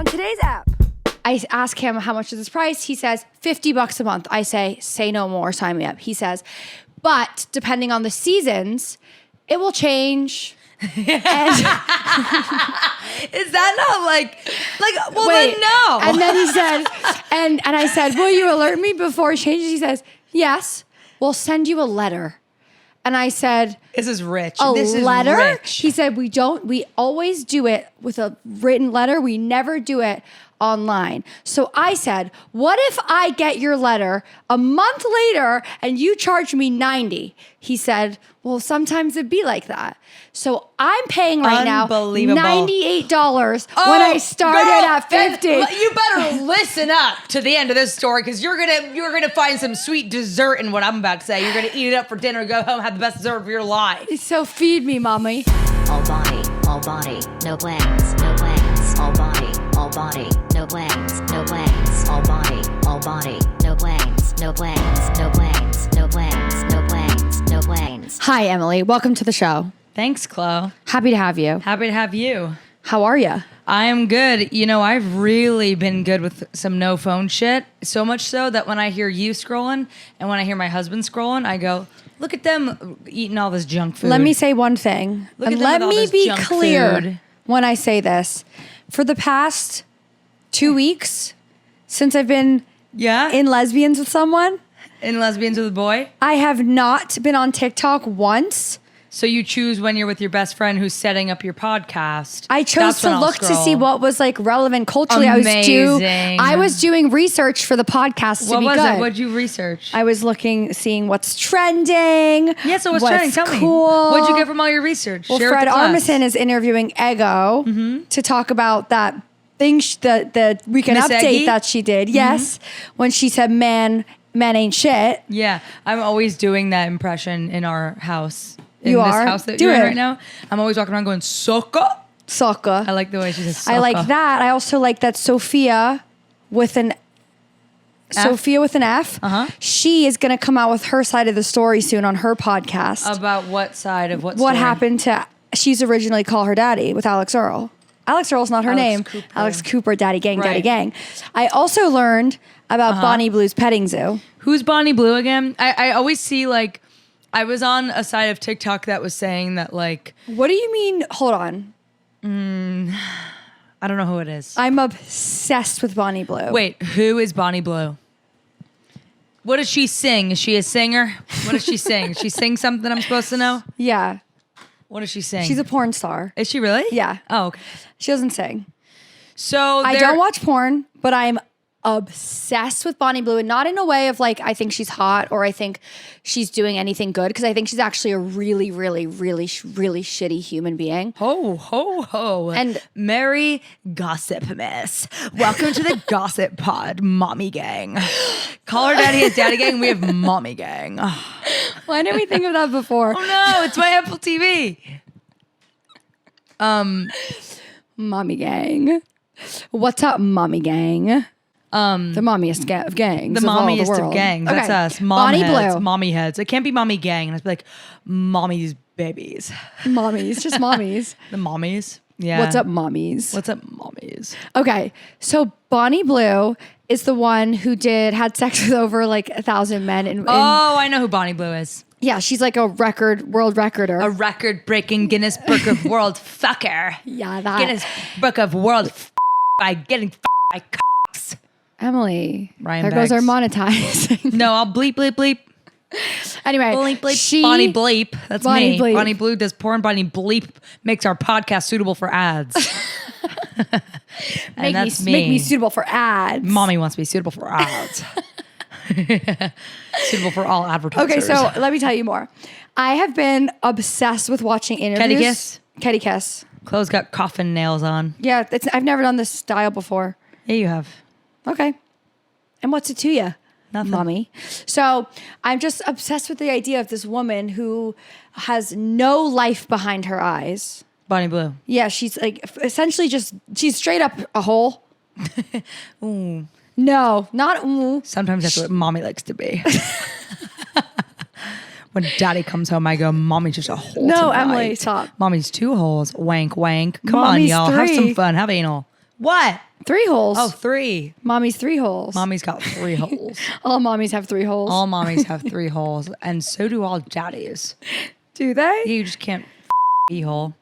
on today's app. I ask him how much is this price. He says $50 a month. I say no more, sign me up. He says, but depending on the seasons, it will change. Is that not like well Wait. then no. And then he said, and I said, will you alert me before it changes? He says, yes, we'll send you a letter. And I said, This is rich. This letter? Is rich. He said, we always do it with a written letter. We never do it online. So I said, what if I get your letter a month later and you charge me $90? He said, well, sometimes it'd be like that. So I'm paying right now Unbelievable. $98 when I started at $50. You better listen up to the end of this story because you're gonna find some sweet dessert in what I'm about to say. You're gonna eat it up for dinner, go home, have the best dessert of your life. So feed me, mommy. All body, no plans, no plans. All body, no plans, no plans. All body, no plans, no plans, no plans, no plans, no plans, no plans. Hi, Emily. Welcome to the show. Thanks, Chlo. Happy to have you. Happy to have you. How are you? I am good. You know, I've really been good with some no phone shit. So much so that when I hear you scrolling and when I hear my husband scrolling, I go, look at them eating all this junk food. Let me say one thing. Look at And them let with all me this be junk clear food. when I say this. For the past 2 weeks, since I've been Yeah? in lesbians with someone, In Lesbians with a Boy? I have not been on TikTok once. So you choose when you're with your best friend who's setting up your podcast. I chose That's when to I'll look to see scroll. what was like relevant culturally. Amazing. I was doing research for the podcast to What be was good. it? What'd you research? I was seeing what's trending. Yeah, so what's trending? Tell me. Cool. What'd you get from all your research? Well, Share with Fred the class. Armisen is interviewing Ego to talk about that thing, the weekend Miss update Eggy? that she did. Yes, when she said, "Man ain't shit." Yeah, I'm always doing that impression in our house. In You this are? house that Do you're in it. right now. I'm always walking around going, "Sucka." Sokka. I like the way she says. I like sucka. that. I also like that Sophia with an F. Uh-huh. She is going to come out with her side of the story soon on her podcast. About what side of what? What story? happened to? She's originally Call Her Daddy with Alex Earl. Alex Earl's not her Alex name. Cooper. Alex Cooper, Daddy Gang, Daddy Right. Gang. I also learned about Bonnie Blue's petting zoo. Who's Bonnie Blue again? I always see like, I was on a side of TikTok that was saying that like, What do you mean? Hold on. I don't know who it is. I'm obsessed with Bonnie Blue. Wait, who is Bonnie Blue? What does she sing? Is she a singer? What does she sing? She sing something I'm supposed to know? Yeah. What does she sing? She's a porn star. Is she really? Yeah. Oh, okay. She doesn't sing. So I don't watch porn, but I'm obsessed with Bonnie Blue, and not in a way of like I think she's hot or I think she's doing anything good, because I think she's actually a really, really, really, really shitty human being. Ho, ho, ho. And- Merry Gossip Miss. Welcome to the Gossip Pod, Mommy Gang. Call Her Daddy has Daddy Gang. We have Mommy Gang. Oh Why didn't we think of that before? no, it's my Apple TV. Mommy gang. What's up, mommy gang? The mommiest of gangs. The of all mommiest world. of gangs. That's Okay. us. Mom Bonnie heads. Blue. Mommy heads. It can't be Mommy Gang. And I'd be like, Mommy's babies. Mommies, just mommies. The mommies. Yeah. What's up, mommies? What's up, mommies? Okay, so Bonnie Blue is the one who had sex with over like 1,000 men. Oh, I know who Bonnie Blue is. Yeah, she's like a world recorder. A record-breaking Guinness Book of World fucker. Yeah, that. Guinness Book of World by getting by cocks. Emily, Ryan there goes our Beggs. monetizing. No, I'll bleep, bleep, bleep. Anyway, Bleep, bleep. she Bonnie Bleep. That's Bonnie me. Bleep. Bonnie Blue does porn. Bonnie Bleep makes our podcast suitable for ads. And that's make me suitable for ads. Mommy wants to be suitable for ads. Suitable for all advertisers. Okay, so let me tell you more. I have been obsessed with watching interviews. Kiss? Kitty kiss. Chloe's got coffin nails on. Yeah, I've never done this style before. Yeah, you have. Okay. And what's it to you? Nothing. Mommy. So I'm just obsessed with the idea of this woman who has no life behind her eyes. Bonnie Blue. Yeah, she's like essentially she's straight up a hole. Ooh. No, not ooh. Sometimes that's what mommy likes to be. When daddy comes home, I go, Mommy's just a hole No, tonight. Emily, stop. Mommy's two holes. Wank, wank. Come Mommy's on, y'all. Have some three. fun. Have anal. What? 3 holes. Oh, 3. Mommy's 3 holes. Mommy's got 3 holes. All mommies have 3 holes. All mommies have 3 holes, and so do all daddies. Do they? You just can't hole.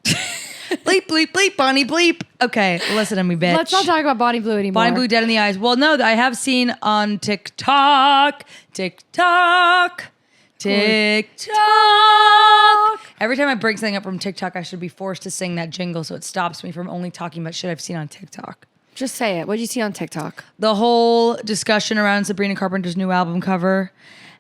Bleep, bleep, bleep, Bonnie, bleep. Okay, listen to me, bitch. Let's not talk about Bonnie Blue anymore. Bonnie Blue dead in the eyes. Well, no, I have seen on TikTok. Every time I bring something up from TikTok, I should be forced to sing that jingle so it stops me from only talking about shit I've seen on TikTok. Just say it. What did you see on TikTok? The whole discussion around Sabrina Carpenter's new album cover.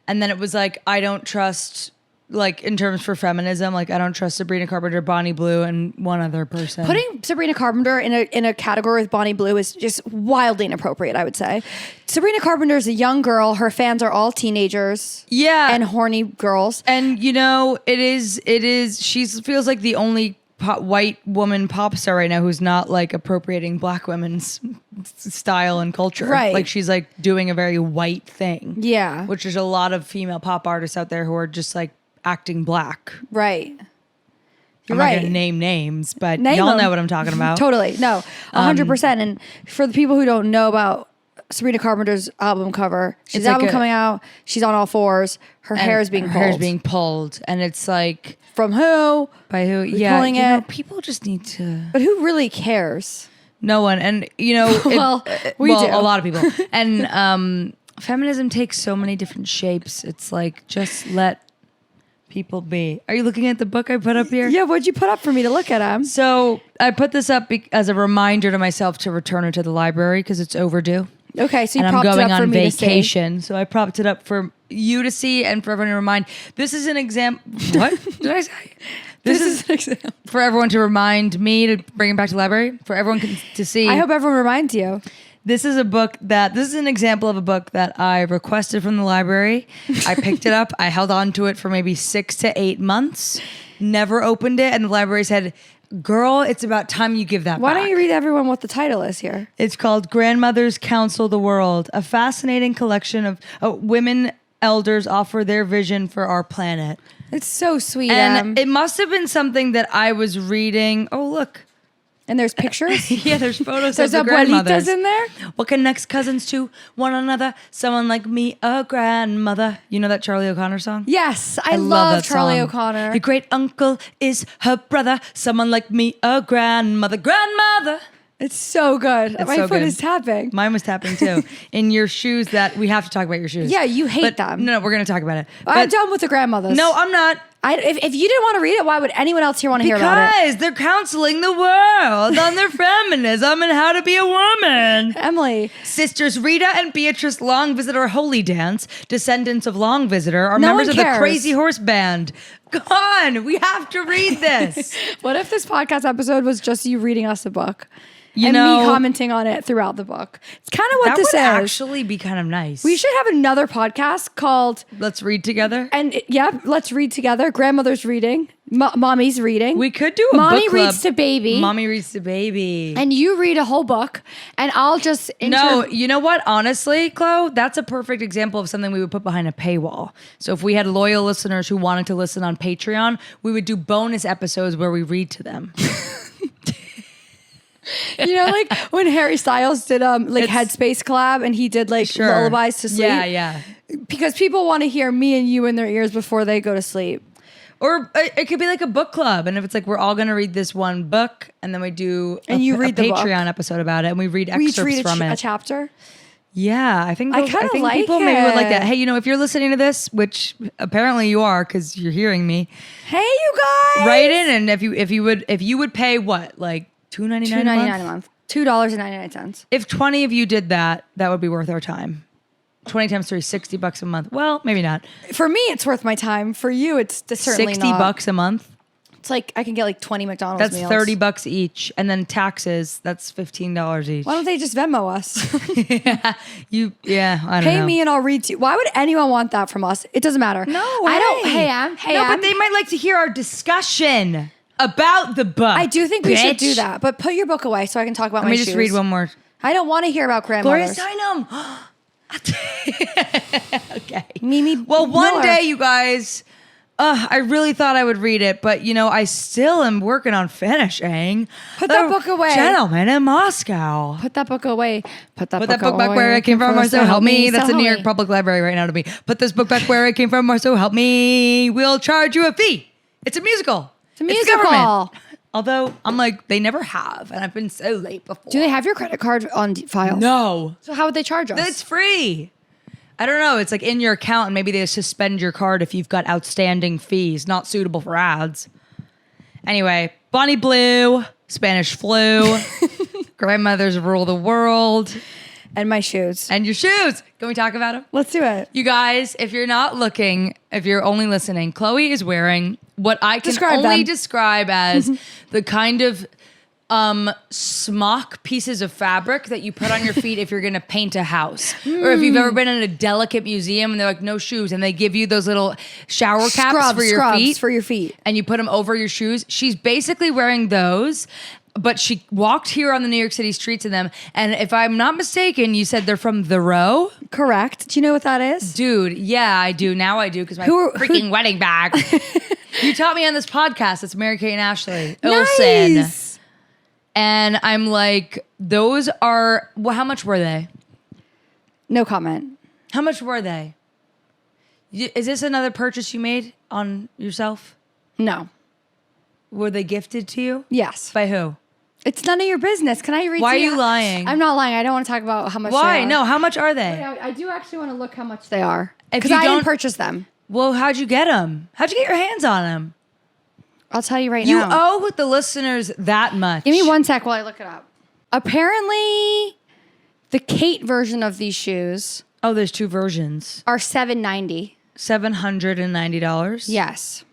And then it was like, I don't trust, like, in terms for feminism, like, I don't trust Sabrina Carpenter, Bonnie Blue, and one other person. Putting Sabrina Carpenter in a category with Bonnie Blue is just wildly inappropriate, I would say. Sabrina Carpenter is a young girl. Her fans are all teenagers. Yeah. And horny girls. And, you know, she feels like the only white woman pop star right now who's not, like, appropriating black women's style and culture. Right. Like, she's, like, doing a very white thing. Yeah. Which there's a lot of female pop artists out there who are just, like, acting black. Right. I'm not going to name names, but Name y'all them. know what I'm talking about. Totally. No, 100%. And for the people who don't know about Sabrina Carpenter's album cover, she's It's like album coming out. She's on all fours. Her hair is being pulled. Her hair's being pulled. And it's like... From who? By who? Who's Yeah. pulling You know, it? people just need to... But who really cares? No one. And, you know... Well, we do. A lot of people. And feminism takes so many different shapes. It's like, just let people be. Are you looking at the book I put up here? Yeah, what'd you put up for me to look at him? So I put this up as a reminder to myself to return it to the library because it's overdue. Okay, so you And I'm propped it going up for on me to see. vacation. So I propped it up for you to see and for everyone to remind. This is an example. What did I say? This is an example. for everyone to remind me to bring it back to the library. For everyone to see. I hope everyone reminds you. This is an example of a book that I requested from the library. I picked it up. I held on to it for maybe 6 to 8 months. Never opened it. And the library said, girl, it's about time you give that Why back. don't you read everyone what the title is here? It's called Grandmothers Counsel the World, a fascinating collection of women elders offer their vision for our planet. It's so sweet. And it must have been something that I was reading. Oh, look. And there's pictures? Yeah, there's photos There's of the grandmothers. abuelitas in there? What connects cousins to one another? Someone like me, a grandmother. You know that Charlie O'Connor song? Yes, I love that Charlie song. O'Connor. Your great uncle is her brother. Someone like me, a grandmother. Grandmother. It's so good. It's My so foot good. is tapping. Mine was tapping too. In your shoes that we have to talk about your shoes. Yeah, you hate But them. No, we're going to talk about it. I'm But- done with the grandmothers. No, I'm not. If you didn't want to read it, why would anyone else here want to hear about it? Because they're counseling the world on their feminism and how to be a woman. Emily, Sisters Rita and Beatrice Long Visitor Holy Dance, descendants of Long Visitor, are No members one of the cares. Crazy Horse Band. Go on, we have to read this. what if this podcast episode was just you reading us a book? You and know, me commenting on it throughout the book. It's kind of what that this would is. actually be kind of nice. We should have another podcast called Let's read together. Let's read together. Grandmother's reading, mommy's reading. We could do a Mommy book club. reads to baby. Mommy reads to baby. And you read a whole book, and I'll just No, you know what? Honestly, Chlo, that's a perfect example of something we would put behind a paywall. So if we had loyal listeners who wanted to listen on Patreon, we would do bonus episodes where we read to them. You know, like when Harry Styles did Headspace collab, and he did lullabies to sleep. Yeah. Because people want to hear me and you in their ears before they go to sleep. Or it could be like a book club. And if it's like we're all going to read this one book, and then we do you read a the book. Patreon episode about it, and we read We each excerpts read from a it. chapter. Yeah, I think kinda like people maybe would like that. it. Hey, you know, if you're listening to this, which apparently you are because you're hearing me, Hey, you guys! write in, and if you would pay what, like $2.99 $2.99 a month. $2.99. If 20 of you did that, that would be worth our time. 20 times 3, $60 a month. Well, maybe not. For me, it's worth my time. For you, it's certainly not. $60 a month. It's like I can get like 20 McDonald's That's meals. $30 each, and then taxes. That's $15 each. Why don't they just Venmo us? I don't Pay know. me and I'll read to you. Why would anyone want that from us? It doesn't matter. No, I don't. Hey, Em. Hey, no, Em. but they might like to hear our discussion about the book. I do think we should do bitch. that. But put your book away so I can talk about Let my me shoes. just read one more. I don't want to hear about Gloria grandmothers. Steinem. Okay. Mimi Well, one Miller. day, you guys, I really thought I would read it, but I still am working on finishing. Put that book away. Gentleman in Moscow. Put that book away. Put that book back where it came from, or so help me. That's the New York Public Library right now to me. Put this book back where it came from, or so help me. We'll charge you a fee. It's a musical. It's a musical. Government. Although I'm like, they never have, and I've been so late before. Do they have your credit card on file? No. So how would they charge us? It's free. I don't know. It's like in your account, and maybe they suspend your card if you've got outstanding fees, not suitable for ads. Anyway, Bonnie Blue, Spanish flu, grandmothers rule the world. And my shoes. And your shoes. Can we talk about them? Let's do it. You guys, if you're not looking, if you're only listening, Chloe is wearing what I can only describe as the kind of smock pieces of fabric that you put on your feet if you're going to paint a house. Or if you've ever been in a delicate museum and they're like, no shoes. And they give you those little shower caps for your feet. And you put them over your shoes. She's basically wearing those. But she walked here on the New York City streets in them. And if I'm not mistaken, you said they're from The Row? Correct. Do you know what that is? Dude, yeah, I do. Now I do because my freaking wedding bag. You taught me on this podcast. It's Mary Kate and Ashley Olsen. Nice. And I'm like, those are, well, how much were they? No comment. How much were they? Is this another purchase you made on yourself? No. Were they gifted to you? Yes. By who? It's none of your business. Can I read? Why are you lying? I'm not lying. I don't want to talk about how much. Why? They are. No. How much are they? I do actually want to look how much they are If because you I didn't don't- purchase them. Well, how'd you get them? How'd you get your hands on them? I'll tell you right You now. owe the listeners that much. Give me 1 sec while I look it up. Apparently, the Kate version of these shoes Oh, there's two versions. are $790. $790. Yes.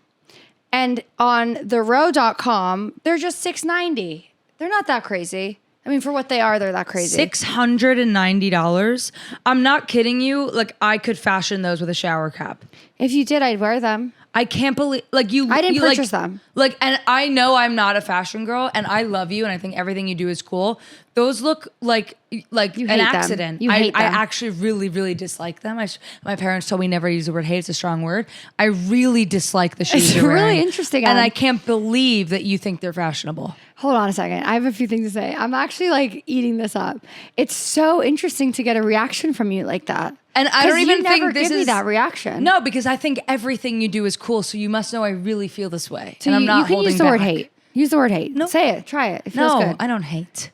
And on therow.com, they're just $690. They're not that crazy. I mean, for what they are, they're that crazy. $690. I'm not kidding you. Like, I could fashion those with a shower cap. If you did, I'd wear them. I can't believe, like, you. I didn't you, purchase them. Like, and I know I'm not a fashion girl, and I love you, and I think everything you do is cool. Those look like You an hate them. accident. You hate I them. actually really, really dislike them. My parents told me never use the word hate. It's a strong word. I really dislike the shoes It's you're really wearing. interesting, And Em. I can't believe that you think they're fashionable. Hold on a second. I have a few things to say. I'm actually like eating this up. It's so interesting to get a reaction from you like that. And I don't even you think never this give me is that reaction. No, because I think everything you do is cool. So you must know I really feel this way. So and I'm not you can holding use the back. word hate. Use the word hate. No. Say it. Try it. It feels No, good. I don't hate.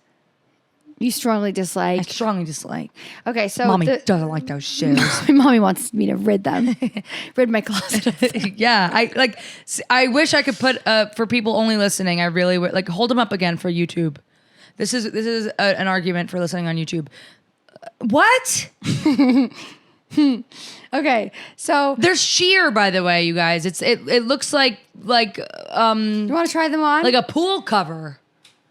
You strongly dislike. I strongly dislike. Okay, so Mommy doesn't like those shoes. my mommy wants me to rid them. Rid my closet. Yeah, I wish I could put for people only listening. I really would like hold them up again for YouTube. This is an argument for listening on YouTube. What? Okay, so They're sheer, by the way, you guys. It looks like you want to try them on? like a pool cover.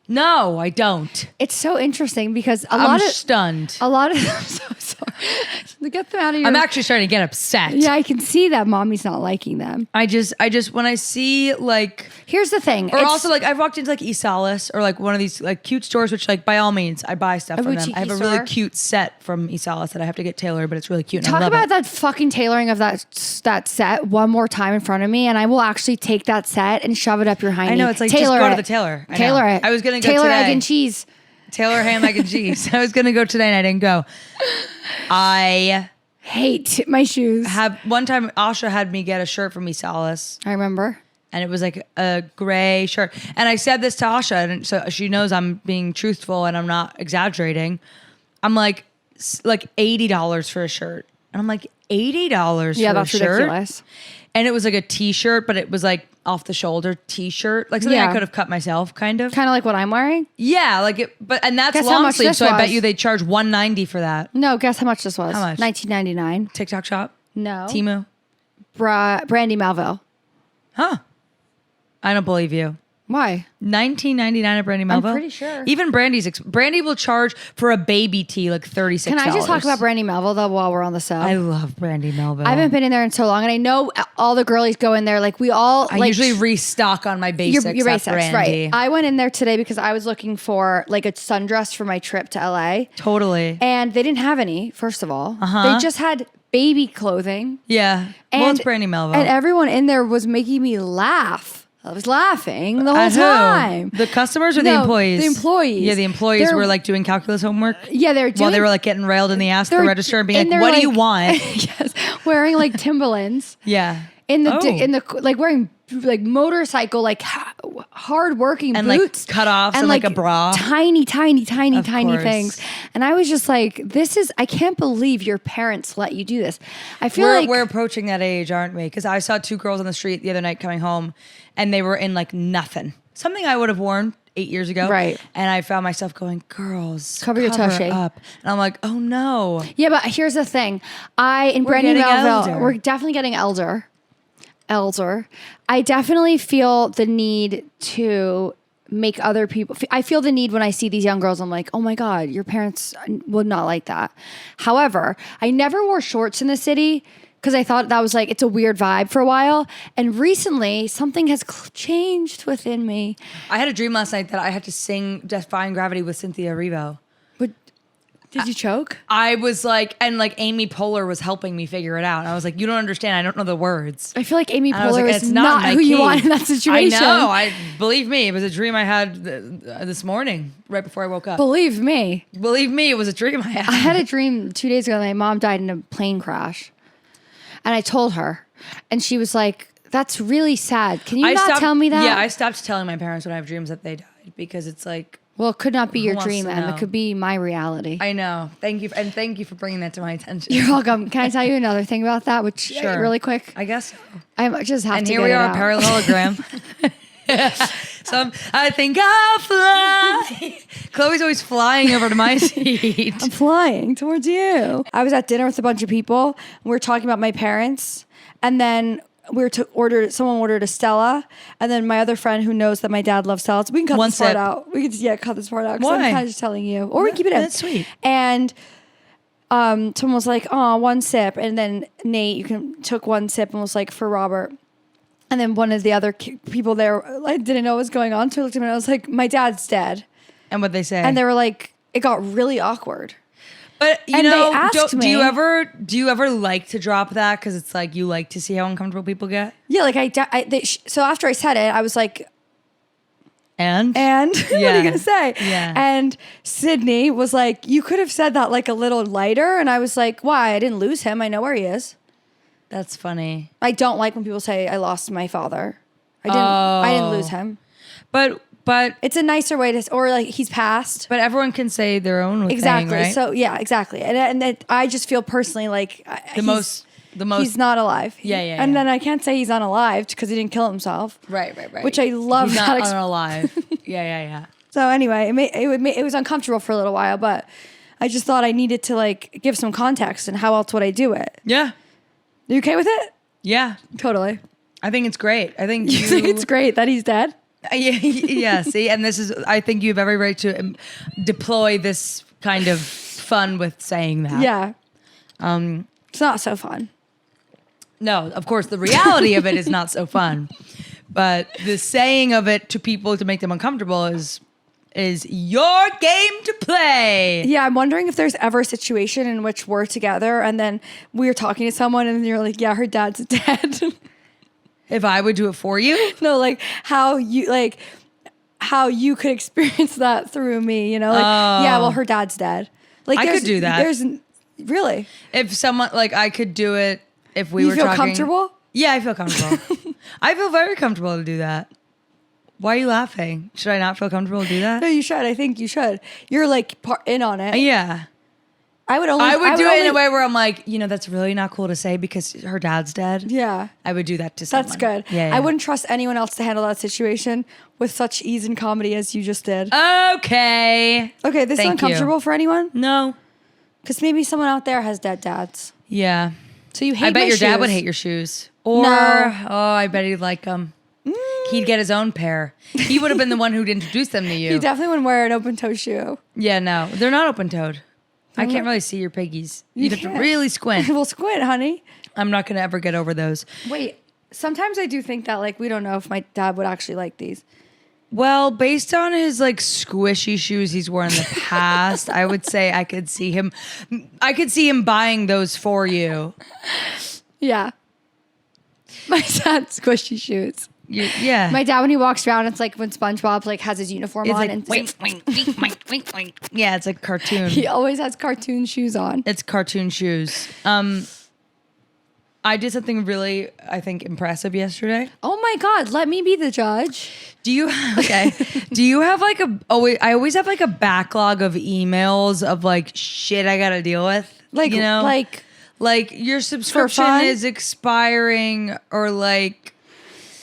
No, I don't. It's so interesting because I'm stunned. a lot of I'm so sorry. Get them out of your. I'm actually starting to get upset. Yeah, I can see that mommy's not liking them. I just when I see like. Here's the thing. Or also, like, I've walked into, like, Esalis or, like, one of these, like, cute stores, which, like, by all means, I buy stuff from them. boutique I have a store? really cute set from Esalis that I have to get tailored, but it's really cute. And I Talk love about it. that fucking tailoring of that set one more time in front of me, and I will actually take that set and shove it up your hiney. I know, it's like, tailor just go it. to the tailor. I know. Tailor it. I was going to go tailor today. egg and cheese. Tailor ham, egg, and cheese. I was going to go today, and I didn't go. I Hate my shoes. have, one time, Asha had me get a shirt from Esalis. I remember. And it was like a gray shirt. And I said this to Asha, and so she knows I'm being truthful and I'm not exaggerating. I'm like $80 for a shirt. And I'm like, $80 Yeah, for that's a shirt? ridiculous. And it was like a t-shirt, but it was like off the shoulder t-shirt. Like something Yeah. I could have cut myself, kind of. Kind of like what I'm wearing. Yeah, like it, and that's Guess how long much sleeve, this so I bet was? you they charge $190 for that. No, guess how much this was? How much? $19.99. TikTok shop? No. Temu? Brandy Melville. Huh. I don't believe you. Why? $19.99 at Brandy Melville. pretty sure. Even Brandy will charge for a baby tee like $36. Can I just talk about Brandy Melville though while we're on the show? I love Brandy Melville. I haven't been in there in so long, and I know all the girlies go in there. Like we all. I usually restock on my basics. your at basics, Brandy. right? I went in there today because I was looking for like a sundress for my trip to LA, Totally. and they didn't have any. First of all, they just had baby clothing. Yeah. Well, it's Brandy Melville. And everyone in there was making me laugh. I was laughing the whole At who? time. The customers or the No, employees? the employees. Yeah, the employees They're- were like doing calculus homework. Yeah, they're doing. While they were like getting railed in the ass at the they're- register and being and like, they're "What do you want?" Yes, wearing like Timberlands. Yeah. In the Oh. like wearing like motorcycle like hard working And, like, boots cutoffs and, like, a bra. tiny Of course. things, and I was just like, I can't believe your parents let you do this. I feel like We're approaching that age, aren't we? Because I saw 2 girls on the street the other night coming home, and they were in like nothing. Something I would have worn 8 years ago. Right. And I found myself going, "Girls, Cover your tushy." up." And I'm like, "Oh no." yeah, but here's the thing, in Brandy getting Melville, elder. we're definitely getting elder. I definitely feel the need to make other people. I feel the need when I see these young girls. I'm like, oh my God, your parents would not like that. However, I never wore shorts in the city because I thought that was like, it's a weird vibe for a while. And recently, something has changed within me. I had a dream last night that I had to sing Defying Gravity with Cynthia Erivo. But did you choke? I was like, and like Amy Poehler was helping me figure it out. And I was like, "You don't understand. I don't know the words." I feel like Amy And I was Poehler like, is "It's not my who you key." want in that situation. I know. Believe me, it was a dream I had this morning, right before I woke up. Believe me. Believe me, it was a dream I had. I had a dream 2 days ago that my mom died in a plane crash. And I told her. And she was like, that's really sad. Can you not tell me that? Yeah, I stopped telling my parents when I have dreams that they died because it's like, well, it could not be your wants dream, to Em. It know? could be my reality. I know. Thank you. And thank you for bringing that to my attention. You're welcome. Can I tell you another thing about that? Which Sure. really quick? I guess so. I just have And to here get we it are, out. parallelogram. I think I'll fly. Chloe's always flying over to my seat. I'm flying towards you. I was at dinner with a bunch of people. And we were talking about my parents. And then we were someone ordered a Stella. And then my other friend who knows that my dad loves Stellas. We can cut One this part sip. out. We can cut this part out. 'Cause Why? I'm kind of just telling you. Or we can keep it in. That's sweet. And someone was like, oh, one sip. And then Nate, took one sip and was like, for Robert. And then one of the other people there, I didn't know what was going on. So I looked at me and I was like, my dad's dead. And what they say. And they were like, it got really awkward. But you And they know, asked do me- you ever like to drop that because it's like you like to see how uncomfortable people get? Yeah, like so after I said it, I was like, And what are Yeah. you gonna say? Yeah. And Sydney was like, you could have said that like a little lighter. And I was like, why? I didn't lose him. I know where he is. that's funny. I don't like when people say I lost my father. I didn't lose him. But It's a nicer way to, or like he's passed. but everyone can say their own Exactly. thing, right? So yeah, exactly. And I just feel personally like the most he's not alive. Yeah, yeah, And yeah. then I can't say he's unalive because he didn't kill himself. right. Which I love. He's that not ex- unalive. yeah. So anyway, it was uncomfortable for a little while, but I just thought I needed to like give some context and how else would I do it? Yeah. You okay with it? Yeah. Totally. I think it's great. I think You think it's great that he's dead? yeah, see, and I think you have every right to deploy this kind of fun with saying that. Yeah. It's not so fun. No, of course, the reality of it is not so fun, but the saying of it to people to make them uncomfortable is your game to play. Yeah, I'm wondering if there's ever a situation in which we're together and then we're talking to someone and you're like, yeah, her dad's dead. If I would do it for you, No, like how you could experience that through me, you know? Like, yeah, well, her dad's dead. Like I could do that. There's really. if someone like I could do it if we You were feel talking. comfortable? Yeah, I feel comfortable. I feel very comfortable to do that. Why are you laughing? Should I not feel comfortable to do that? No, you should. I think you should. You're like in on it. Yeah. I would do it in a way where I'm like, that's really not cool to say because her dad's dead. Yeah. I would do that to someone. That's good. Yeah, I wouldn't trust anyone else to handle that situation with such ease and comedy as you just did. Okay. Okay, this is Thank you. uncomfortable for anyone? No. Because maybe someone out there has dead dads. Yeah. So you hate I bet my your dad shoes. would hate your shoes. Or, No. I bet he'd like them. He'd get his own pair. He would have been the one who'd introduce them to you. He definitely wouldn't wear an open toe shoe. Yeah, no. They're not open-toed. I can't really see your piggies. You'd have to can't. really squint. Well, squint, honey. I'm not going to ever get over those. Wait, sometimes I do think that like we don't know if my dad would actually like these. Well, based on his like squishy shoes he's worn in the past, I would say I could see him buying those for you. Yeah. My dad's squishy shoes. Yeah. My dad, when he walks around, it's like when SpongeBob like has his uniform it's on, like and wink, wink, wink, wink, wink, wink. Yeah, it's like cartoon. he always has cartoon shoes on. It's cartoon shoes. I did something really, I think, impressive yesterday. Oh my God, let me be the judge. Do you have like I always have like a backlog of emails of like shit I gotta deal with. Like, you know? Like your subscription fun? is expiring, or like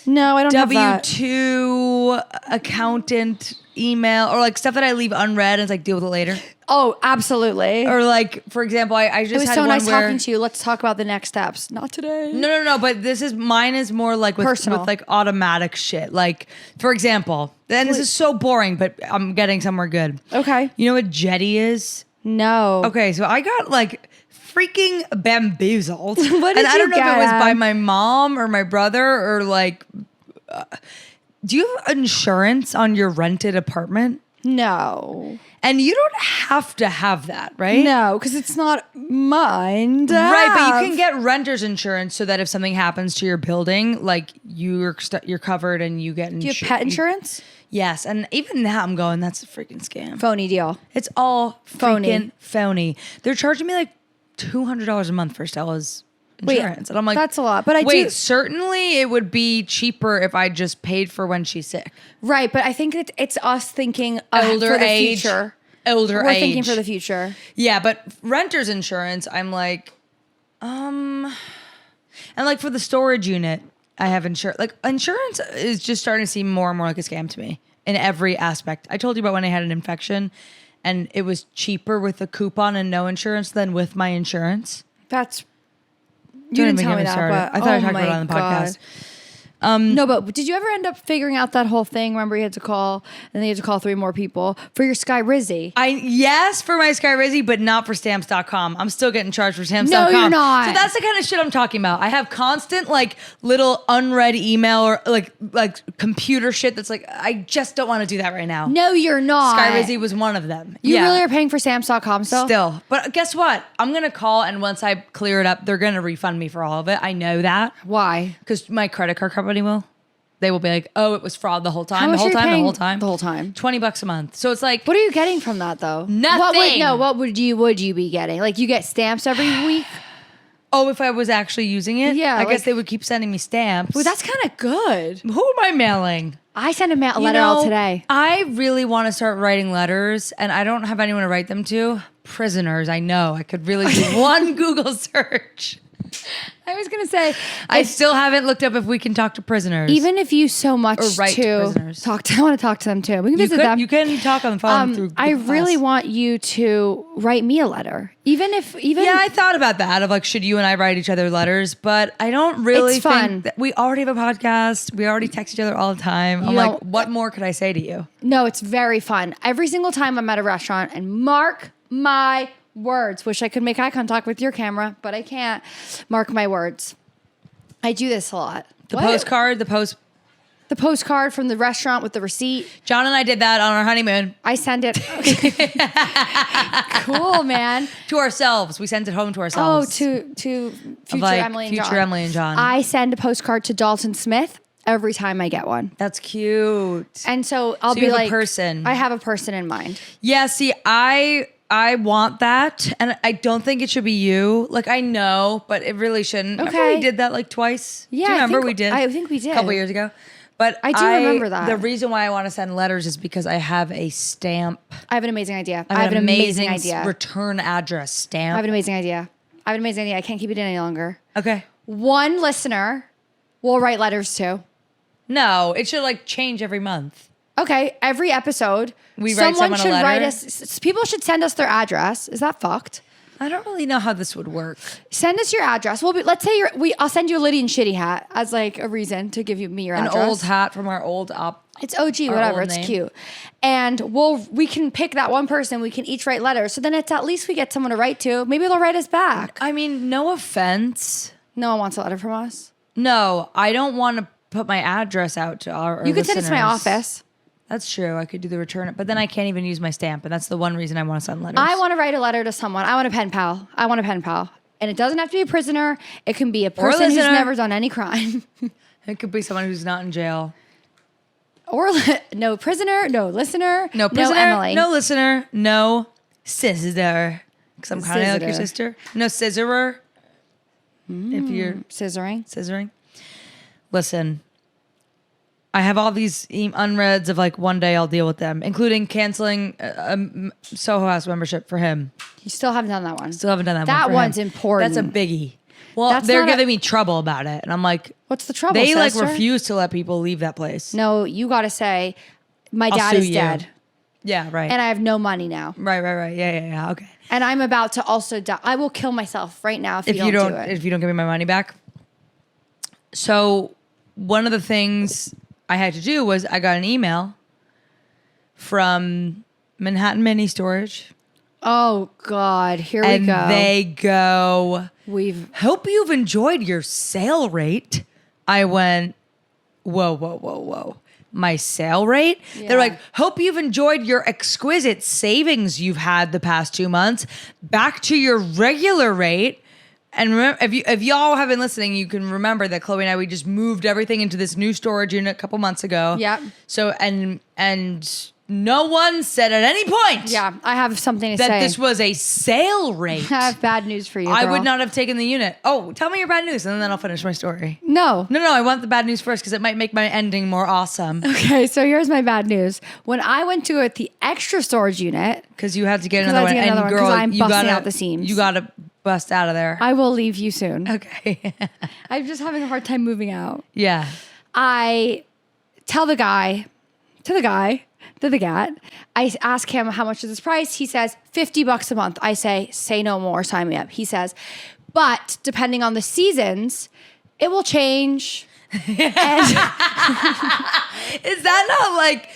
No, I don't have that. W-2 accountant email, or like stuff that I leave unread and it's like deal with it later. Oh, absolutely. Or like, for example, I just It was had so one nice where, talking to you. Let's talk about the next steps. Not today. No. But mine is more like with like automatic shit. Like, for example, and this is so boring, but I'm getting somewhere good. Okay. You know what Jetty is? No. Okay, so I got like freaking bamboozled. What did and I don't you know if it was get? by my mom or my brother or like. Do you have insurance on your rented apartment? No. And you don't have to have that, right? No, because it's not mine. to Right, but have. you can get renter's insurance so that if something happens to your building, like you're covered and you get Do you have pet insurance? Yes, and even that I'm going, that's a freaking scam. Phony deal. It's all Phony. freaking phony. They're charging me like $200 a month for Stella's insurance. And I'm like, that's a lot. But wait, certainly it would be cheaper if I just paid for when she's sick. Right, but I think it's us thinking Older for the age. future. We're We're thinking for the future. Yeah, but renter's insurance, I'm like, and like for the storage unit, I have insurance. Like insurance is just starting to seem more and more like a scam to me in every aspect. I told you about when I had an infection and it was cheaper with a coupon and no insurance than with my insurance. That's you Don't didn't even tell get me me that, started. but I thought I talked my about it on the God. podcast. No, but did you ever end up figuring out that whole thing? Remember, you had to call, and then you had to call 3 more people for your Sky Rizzy. Yes, for my Sky Rizzy, but not for stamps.com. I'm still getting charged for stamps.com. No, you're not. So that's the kind of shit I'm talking about. I have constant like little unread email or like computer shit that's like, I just don't want to do that right now. No, you're not. Sky Rizzy was one of them. You Yeah. really are paying for stamps.com still? Still. But guess what? I'm going to call, and once I clear it up, they're going to refund me for all of it. I know that. Why? Because my credit card company will. They will be like, oh, it was fraud the whole time. How The much whole are you time. The paying whole time. the whole time? $20 a month. So it's like, What are you getting from that though? Nothing. What would you be getting? Like you get stamps every week? oh, if I was actually using it? Yeah, I like- guess they would keep sending me stamps. Well, that's kind of good. Who am I mailing? I sent a letter all today. I really want to start writing letters, and I don't have anyone to write them to. Prisoners, I know. I could really do one Google search. I was gonna say, I still haven't looked up if we can talk to prisoners. even if you so much Or write to to prisoners. talk to, I want to talk to them too. We can you visit them. you can talk on the phone through I Google really Class. want you to write me a letter, even Yeah, I thought about that of like, should you and I write each other letters? But I don't really It's fun. think that we already have a podcast. We already text each other all the time. I'm You like, don't- what more could I say to you? No, it's very fun. Every single time I'm at a restaurant, and mark my words. Wish I could make eye contact with your camera, but I can't. Mark my words. I do this a lot. The What? postcard, The postcard from the restaurant with the receipt. John and I did that on our honeymoon I send it. Cool, man. to ourselves. We sent it home to Oh, ourselves. to future like Emily and future John. Emily and John. I send a postcard to Dalton Smith every time I get one. That's cute. And so I'll So be you have a like, person. I have a person in mind. Yeah, see, I want that, and I don't think it should be you. Like, I know, but it really shouldn't. Remember Okay. we did that like twice? Yeah, Do you I remember think- we did? I think we did. A couple years ago. But I do remember that. The reason why I want to send letters is because I have a stamp. I have an amazing idea. I have an amazing idea. Return address stamp. I have an amazing idea. I can't keep it in any longer. Okay. One listener will write letters to. No, it should like change every month. Okay, every episode, We write someone a should letter? write us. People should send us their address. Is that fucked? I don't really know how this would work. Send us your address. Let's say I'll send you a Lydian shitty hat as like a reason to give me your An address. old hat from our old op. It's OG, our whatever. old It's name. cute, and we can pick that one person. We can each write letters. So then it's at least we get someone to write to. Maybe they'll write us back. I mean, no offense. No one wants a letter from us. No, I don't want to put my address out to our You could send it to my listeners. office. That's true. I could do the return, but then I can't even use my stamp, and that's the one reason I want to send letters. I want to write a letter to someone. I want a pen pal. And it doesn't have to be a prisoner. It can be a person who's never done any crime. It could be someone who's not in jail. Or no prisoner, no listener, No prisoner, no Emily. no listener, no sister. Because I'm kind of like your Sister. sister. No scissorer. If you're Scissoring. Listen, I have all these unreads of like one day I'll deal with them, including canceling a Soho House membership for him. You still haven't done that one. Still haven't done that one. That for one's him. important. That's a biggie. Well, That's they're not giving me trouble about it. And I'm like, What's the trouble, they like sister? refuse to let people leave that place. No, you got to say, my I'll dad sue is you. dead. Yeah, right. And I have no money now. Right. Yeah. Okay. And I'm about to also die. I will kill myself right now if you don't do it. If you don't give me my money back. So one of the things I had to do was I got an email from Manhattan Mini Storage. Oh, God. Here And we go. they go, We've hope you've enjoyed your sale rate. I went, whoa. My sale rate? Yeah. They're like, hope you've enjoyed your exquisite savings you've had the past 2 months. Back to your regular rate. And remember, if y'all have been listening, you can remember that Chloe and I, we just moved everything into this new storage unit a couple months ago. Yep. So, and no one said at any point Yeah, I have something to that say. this was a sale rate. I have bad news for you, I girl. would not have taken the unit. Oh, tell me your bad news, and then I'll finish my story. No. No, I want the bad news first because it might make my ending more awesome. Okay, so here's my bad news. When I went to the extra storage unit, Because you had to get 'Cause I another had to one, get another and one 'cause girl, I'm you busting gotta out the seams. You gotta bust out of there. I will leave you soon. Okay. I'm just having a hard time moving out. Yeah. I tell the gat, I ask him how much is this price. He says $50 a month. I say no more, sign me up. He says, but depending on the seasons, it will change. And Is that not like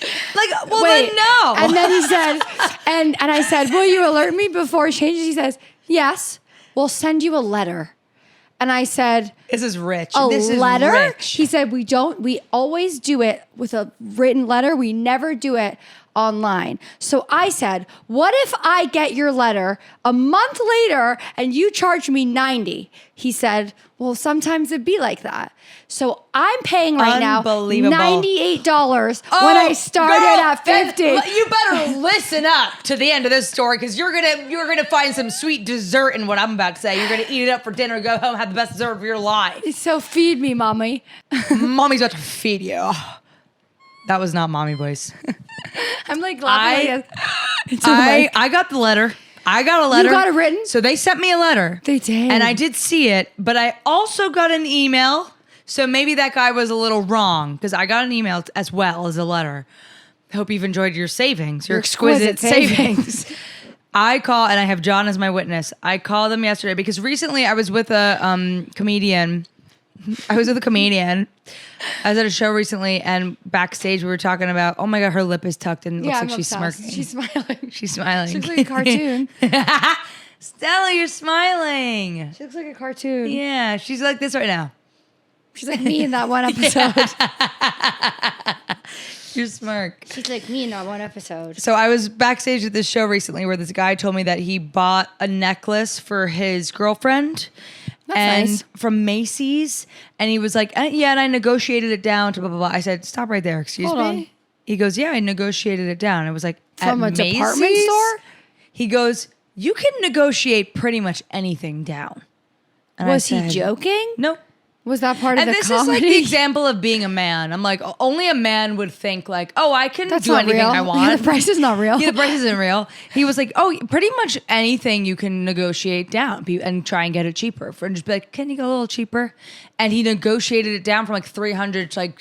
well wait, then no. And then he said, and I said, will you alert me before it changes? He says, yes, we'll send you a letter. And I said, This is rich. a This is letter? rich. He said, we always do it with a written letter. We never do it online. So I said, what if I get your letter a month later and you charge me $90? He said, well, sometimes it'd be like that. So I'm paying right now Unbelievable. $98 when I started at $50. You better listen up to the end of this story because you're gonna find some sweet dessert in what I'm about to say. You're gonna eat it up for dinner, go home, have the best dessert of your life. So feed me, mommy. Mommy's about to feed you. That was not mommy voice. I'm like laughing. Into the mic. I got the letter. I got a letter. You got it written? So they sent me a letter. They did. And I did see it, but I also got an email. So maybe that guy was a little wrong because I got an email as well as a letter. Hope you've enjoyed your savings, your exquisite savings. I call, and I have John as my witness. I called them yesterday because recently I was with a comedian. I was at a show recently, and backstage we were talking about, oh my God, her lip is tucked and it looks like she's smirking. She's smiling. She's smiling. She looks like a cartoon. Stella, you're smiling. She looks like a cartoon. Yeah, she's like this right now. She's like me in that one episode. Your smirk. She's like me in that one episode. So I was backstage at this show recently where this guy told me that he bought a necklace for his girlfriend. That's nice. From Macy's. And he was like, yeah, and I negotiated it down to blah, blah, blah. I said, stop right there. Excuse Hold me. on. He goes, yeah, I negotiated it down. I was like, From at a department Macy's? store? He goes, you can negotiate pretty much anything down. And Was I he said, joking? Nope. Was that part And of the this comedy? is like the example of being a man. I'm like, only a man would think like, oh, I can That's do not anything real. I want. The price is not real. Yeah, the price isn't real. He was like, oh, pretty much anything you can negotiate down and try and get it cheaper. And just be like, can you go a little cheaper? And he negotiated it down from like 300 to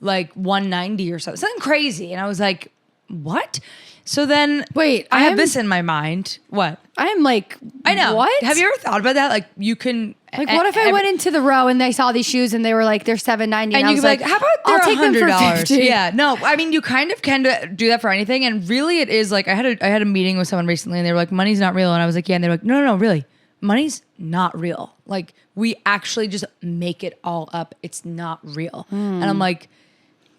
like 190 or something. Something crazy. And I was like, what? So then Wait, I have this in my mind. What? I'm like, I know. What? Have you ever thought about that? Like you can Like, what if I went into the row and they saw these shoes and they were like, they're $7.90, and I you was could be like, how about they're I'll take them for $100? $50. Yeah, no, I mean, you kind of can do that for anything, and really, it is like I had a meeting with someone recently, and they were like, money's not real, and I was like, yeah, and they were like, no, really, money's not real. Like we actually just make it all up. It's not real, and I'm like,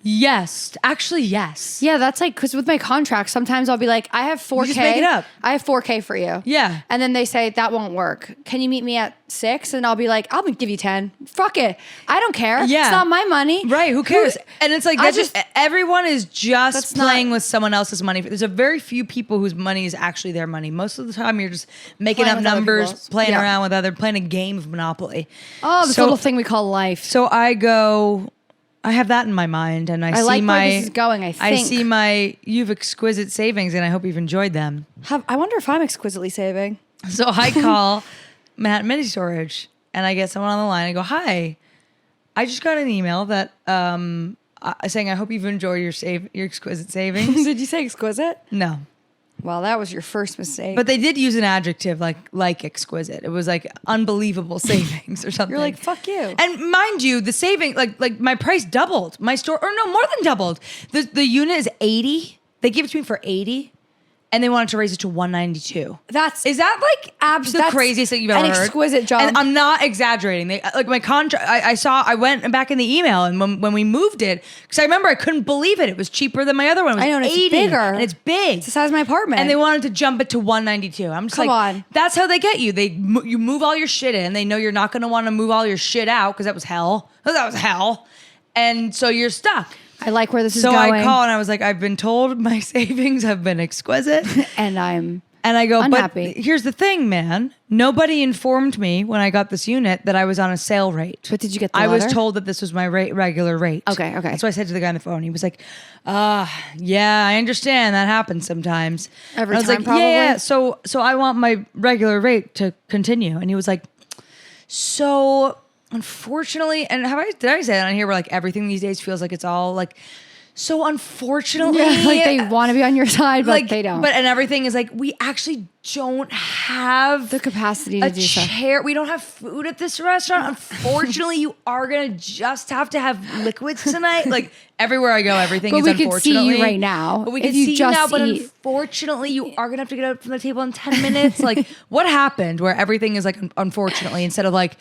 Yes. Actually, yes. Yeah, that's like, because with my contract, sometimes I'll be like, I have 4K. just make it up. I have 4K for you. Yeah. And then they say, that won't work. Can you meet me at 6? And I'll be like, I'll give you 10. Fuck it. I don't care. Yeah. It's not my money. Right. Who cares? And it's like, I that's just, everyone is that's just not- playing with someone else's money. There's a very few people whose money is actually their money. Most of the time, you're just making Playing up with other numbers, people's. playing Yeah. around with playing a game of Monopoly. Oh, this So- little thing we call life. So I have that in my mind, and I see like my. where this is going, I think. see my. You've exquisite savings, and I hope you've enjoyed them. I wonder if I'm exquisitely saving. So I call Manhattan Mini Storage, and I get someone on the line. I go, "Hi, I just got an email that saying I hope you've enjoyed your exquisite savings." Did you say exquisite? No, Well, that was your first mistake. but they did use an adjective like exquisite. It was like unbelievable savings or something. you're like, fuck you. And mind you, the saving, like my price doubled. My store, or no, more than doubled. The unit is 80. They gave it to me for 80, and they wanted to raise it to 192. Is that like The craziest thing you've ever an heard. exquisite jump. And I'm not exaggerating. They like my contract. I went back in the email, and when we moved it, because I remember I couldn't believe it. It was cheaper than my other one. It was I know, and it's 80, bigger. and it's big. It's the size of my apartment. And they wanted to jump it to 192. I'm just Come like, on. that's how they get you. You move all your shit in. They know you're not going to want to move all your shit out because that was hell. That was hell. And so you're stuck. I like where this is So going. I call and I was like, I've been told my savings have been exquisite. and I'm And I go, unhappy. but here's the thing, man. Nobody informed me when I got this unit that I was on a sale rate. But did you get the I was letter? told that this was my regular rate. Okay. That's what I said to the guy on the phone. He was like, yeah, I understand. That happens sometimes. Every And I was time, like, probably? yeah. So I want my regular rate to continue. And he was like, so unfortunately, and did I say that on here where like everything these days feels like it's all like, so unfortunately, like they want to be on your side, but like they don't. But and everything is like we actually don't have the capacity to a do so. chair. We don't have food at this restaurant. Unfortunately, you are gonna just have to have liquids tonight. Like everywhere I go, everything But is we could see unfortunately. you right now. But we If can you see you just now. But eat. unfortunately, you are gonna have to get up from the table in 10 minutes. Like what happened? Where everything is like unfortunately instead of like.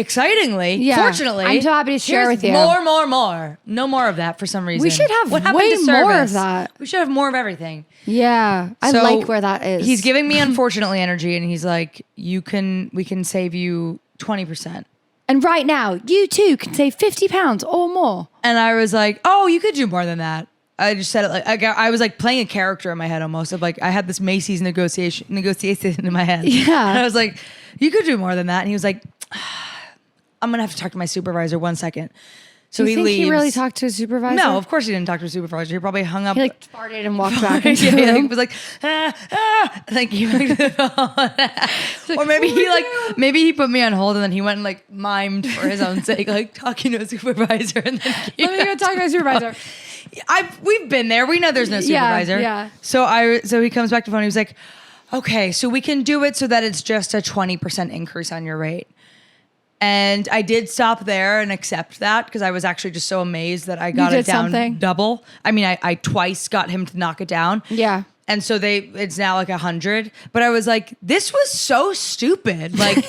Excitingly, Yeah. fortunately, I'm so happy to share here's with you. More. No more of that for some reason. We should have what happened way to more of service? that. We should have more of everything. Yeah, I So like where that is. He's giving me unfortunately energy, and he's like, we can save you 20%. and right now, you too can save 50 pounds or more. And I was like, oh, you could do more than that. I just said it like I was like playing a character in my head almost of like I had this Macy's negotiation in my head. Yeah. And I was like, you could do more than that. And he was like, I'm gonna have to talk to my supervisor 1 second. So Do you he think leaves. he really talked to his supervisor? No, of course he didn't talk to his supervisor. He probably hung up. He like farted and walked back Yeah, into the he like, room. was like, like he went to the phone. Or maybe he put me on hold and then he went and like mimed for his own sake, like talking to a supervisor and then Let me go talk to my supervisor. we've been there. We know there's no Yeah, supervisor. yeah. So he comes back to the phone. He was like, okay, so we can do it so that it's just a 20% increase on your rate. And I did stop there and accept that because I was actually just so amazed that I got did it down something? double. I mean, I twice got him to knock it down. Yeah. And so it's now like 100. But I was like, this was so stupid. Like,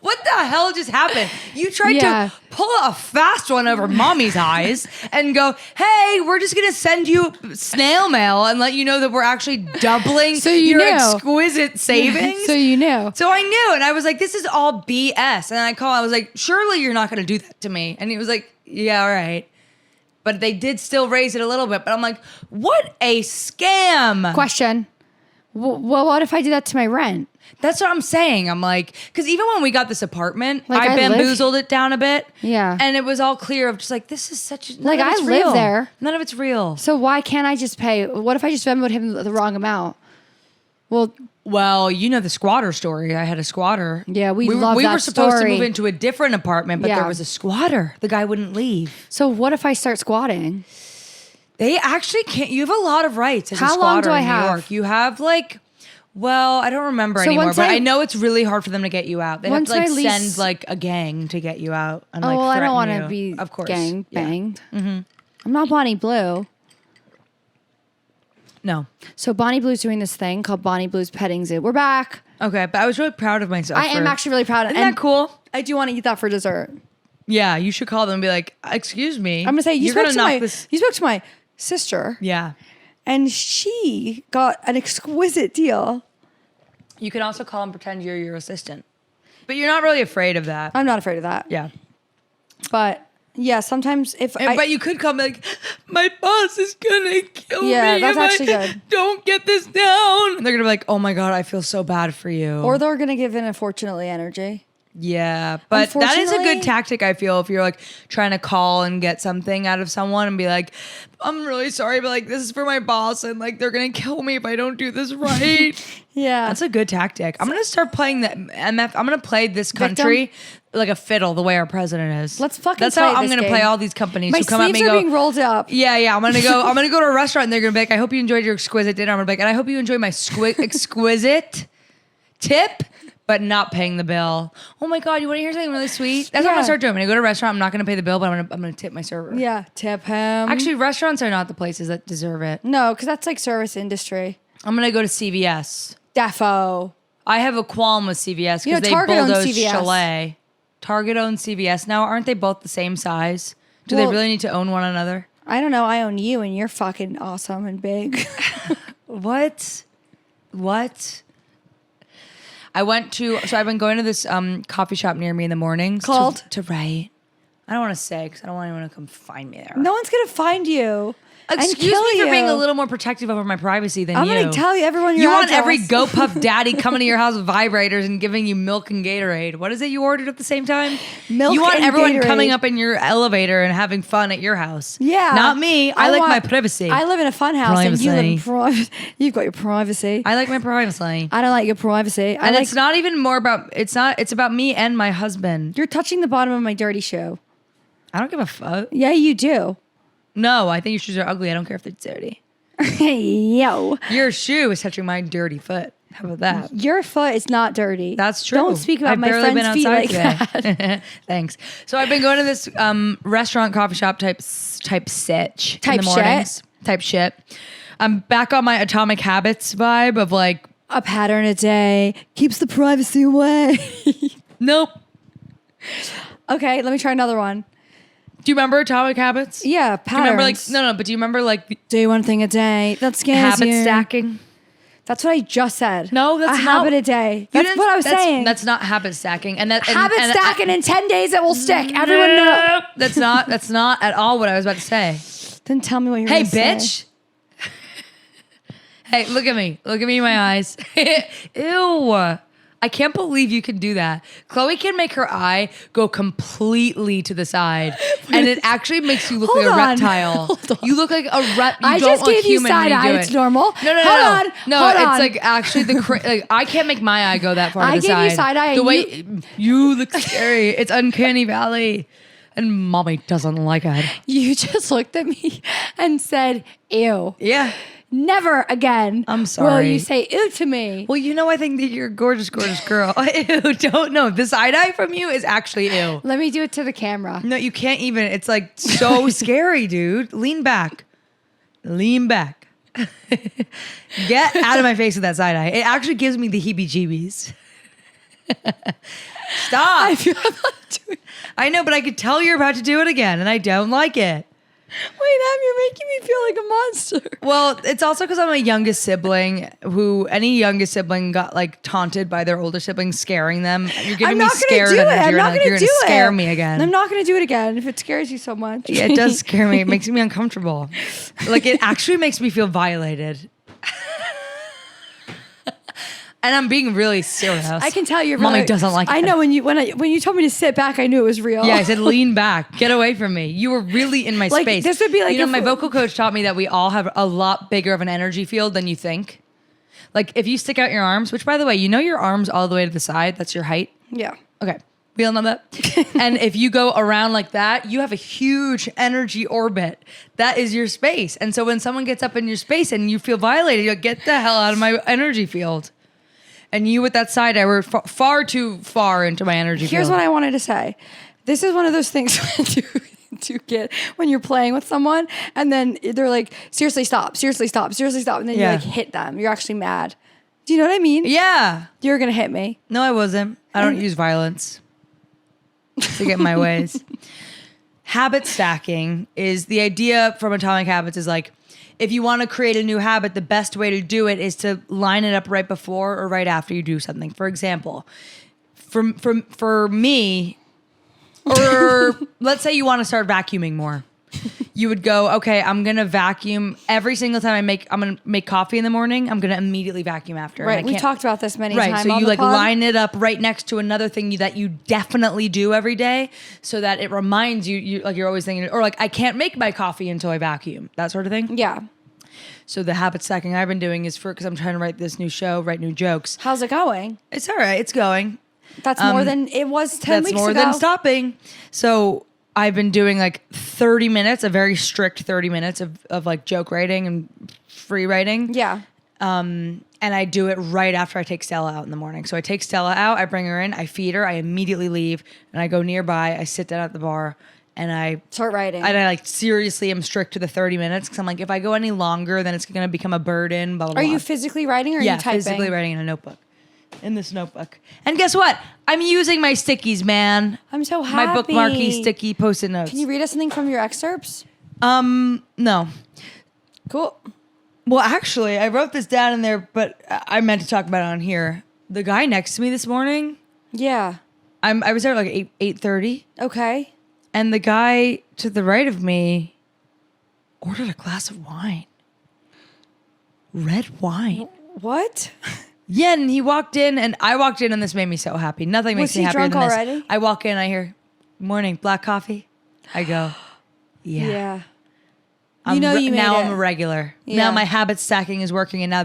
what the hell just happened? You tried Yeah. to pull a fast one over mommy's eyes and go, hey, we're just going to send you snail mail and let you know that we're actually doubling So you your knew. exquisite savings. So you knew. So I knew, and I was like, this is all BS. And I was like, surely you're not going to do that to me. And he was like, yeah, all right. But they did still raise it a little bit. But I'm like, what a scam. Question. Well, what if I do that to my rent? That's what I'm saying. I'm like, because even when we got this apartment, Like, I I live- bamboozled it down a bit. Yeah. And it was all clear of just like, this is such a, Like, none of I it's live real. there. None of it's real. So why can't I just pay? What if I just Venmoed him the wrong amount? Well, you know the squatter story. I had a squatter. Yeah, we love We that were supposed to story. move into a different apartment, but Yeah. there was a squatter. The guy wouldn't leave. so what if I start squatting? They actually can't. You have a lot of rights as a How squatter long do I in New have? York. You have like, well, I don't remember So anymore, once but I- I know it's really hard for them to get you out. They have Once to like my lease- send like a gang to get you out. And, Oh, like, well, I don't want threaten to you. be of course. gang Yeah. banged. I'm not Bonnie Blue. No. So Bonnie Blue's doing this thing called Bonnie Blue's Petting Zoo. We're back. Okay, but I was really proud of myself. I am actually really proud. Isn't that cool? I do want to eat that for dessert. Yeah, you should call them and be like, excuse me. I'm gonna say you you're spoke gonna to knock my this. you spoke to my sister, Yeah. and she got an exquisite deal. You can also call and pretend you're your assistant. But you're not really afraid of that. I'm not afraid of that. Yeah. But yeah, sometimes if But you could come like, my boss is gonna kill me. Yeah, that's if actually I good. Don't get this down. And they're gonna be like, oh my God, I feel so bad for you. or they're gonna give in unfortunately energy. Yeah, but that is a Unfortunately- good tactic, I feel, if you're like trying to call and get something out of someone and be like, I'm really sorry, but like this is for my boss and like they're gonna kill me if I don't do this right. Yeah, That's a good tactic. I'm gonna start playing the MF. I'm gonna play this country like a fiddle, the way our president is. Let's fucking That's play how I'm this gonna game. play all these companies my who come at sleeves me are and go, being rolled up. yeah. I'm gonna go to a restaurant and they're gonna be like, I hope you enjoyed your exquisite dinner. I'm gonna be like, and I hope you enjoyed my exquisite tip, but not paying the bill. Oh my God, you want to hear something really sweet? That's what I'm Yeah. gonna start doing. When I go to a restaurant, I'm not gonna pay the bill, but I'm gonna tip my server. Yeah, tip him. Actually, restaurants are not the places that deserve it. no, because that's like service industry. I'm gonna go to CVS. Defo. I have a qualm with CVS You know, because they Target owns bulldozed CVS. Chalet. Target owns CVS now. Aren't they both the same size? Do Well- they really need to own one another? I don't know. I own you, and you're fucking awesome and big. What? I've been going to this coffee shop near me in the mornings. Called? To write. I don't want to say because I don't want anyone to come find me there. No one's gonna find you. and Excuse kill me for you. being a little more protective over my privacy than I'm you. gonna tell you everyone You your want every address. GoPuff daddy coming to your house with vibrators and giving you milk and Gatorade. What is it you ordered at the same time? Milk You want and everyone Gatorade. coming up in your elevator and having fun at your house. Yeah, Not me. I like want- my privacy. I live in a fun house, and you live in Privacy. You've got your privacy. I like my privacy. I don't like your privacy. And it's not even more about, it's about me and my husband. You're touching the bottom of my dirty shoe. I don't give a fuck. Yeah, you do. No, I think your shoes are ugly. I don't care if they're dirty. Yo, Your shoe is touching my dirty foot. How about that? your foot is not dirty. That's true. Don't speak about I've my barely friend's been feet like outside that. today. Thanks. So I've been going to this restaurant, coffee shop type sitch in Type the shit? mornings. Type shit. I'm back on my Atomic Habits vibe of like, A pattern a day keeps the privacy away. nope. Okay, let me try another one. Do you remember Atomic Habits? Yeah, Do you remember like patterns. but do you remember like Do one thing a day. That scares habit you. stacking? That's what I just said. No, that's a not- habit a day. You That's didn't- what I was saying. That's not habit stacking. And that habit and stacking in 10 days it will stick. Everyone knows. Nope. That's not at all what I was about to say. Then tell me what you're Hey, gonna say. bitch. Hey, look at me. Look at me in my eyes. Ew. I can't believe you can do that. Chloe can make her eye go completely to the side, and it actually makes you look Hold like a on. reptile. Hold on. You look like a rep. You I don't just look gave you human when side you eye. do It's it. normal. No, Hold on. No, Hold it's on. like actually like I can't make my eye go that far I to the gave you side. side eye The and way you look scary. It's uncanny valley, and mommy doesn't like it. You just looked at me and said, ew. Yeah. Never again I'm will sorry. you say ew to me. Well, you know, I think that you're a gorgeous, gorgeous girl. Ew, don't know. The side eye from you is actually ew. Let me do it to the camera. No, you can't even. It's like so scary, dude. Lean back. Lean back. Get out of my face with that side eye. It actually gives me the heebie-jeebies. Stop. I feel I'm not doing. I know, but I could tell you're about to do it again, and I don't like it. Wait, Em, you're making me feel like a monster. Well, it's also because I'm a youngest sibling who any youngest sibling got like taunted by their older siblings scaring them. You're giving I'm me not gonna scared do it. energy. I'm You're not like, gonna you're do gonna it. scare me again. I'm not going to do it again if it scares you so much. Yeah, it does scare me. It makes me uncomfortable. Like it actually makes me feel violated. And I'm being really serious. I can tell you're. Mommy really, doesn't like I it. know when you told me to sit back, I knew it was real. Yeah, I said lean back, get away from me. You were really in my Like, space. this would be like you know, if- my vocal coach taught me that we all have a lot bigger of an energy field than you think. Like if you stick out your arms, which by the way, you know your arms all the way to the side, that's your height. Yeah. Okay. We all know that. And if you go around like that, you have a huge energy orbit. That is your space. And so when someone gets up in your space and you feel violated, you'll get the hell out of my energy field. And you with that side eye were far too far into my energy Here's field. what I wanted to say. This is one of those things to get when you're playing with someone and then they're like, seriously stop, seriously stop, seriously stop. And then Yeah. you like hit them. You're actually mad. Do you know what I mean? Yeah. You're going to hit me. No, I wasn't. I don't use violence. to get in my ways. Habit stacking is the idea from Atomic Habits is like, if you want to create a new habit, the best way to do it is to line it up right before or right after you do something. For example, for me, or let's say you want to start vacuuming more. You would go, okay, I'm going to vacuum every single time I'm going to make coffee in the morning. I'm going to immediately vacuum after. Right. We talked about this many times. Right. So on you the like pod. line it up right next to another thing that you definitely do every day so that it reminds you like you're always thinking, or like, I can't make my coffee until I vacuum, that sort of thing. Yeah. So the habit stacking I've been doing is because I'm trying to write this new show, write new jokes. How's it going? It's all right. It's going. That's more than it was 10 weeks ago. That's more than stopping. So I've been doing like 30 minutes, a very strict 30 minutes of like joke writing and free writing. Yeah. And I do it right after I take Stella out in the morning. So I take Stella out, I bring her in, I feed her, I immediately leave, and I go nearby, I sit down at the bar, and I start writing. And I like seriously am strict to the 30 minutes because I'm like, if I go any longer, then it's going to become a burden, blah, blah, blah. Are you physically writing or are you typing? Physically writing in a notebook. In this notebook. And guess what? I'm using my stickies, man. I'm so happy. My bookmarky sticky post-it notes. Can you read us something from your excerpts? No. Cool. Well, actually, I wrote this down in there, but I meant to talk about it on here. The guy next to me this morning. Yeah. I was there at like 8:30. Okay. And the guy to the right of me ordered a glass of wine. Red wine. What? Yeah, and he walked in, and I walked in, and this made me so happy. Nothing makes me happier than this. Was he drunk already? I walk in, I hear, "Morning, black coffee." I go, "Yeah." You know you made now it. I'm a regular. Yeah. Now my habit stacking is working, and now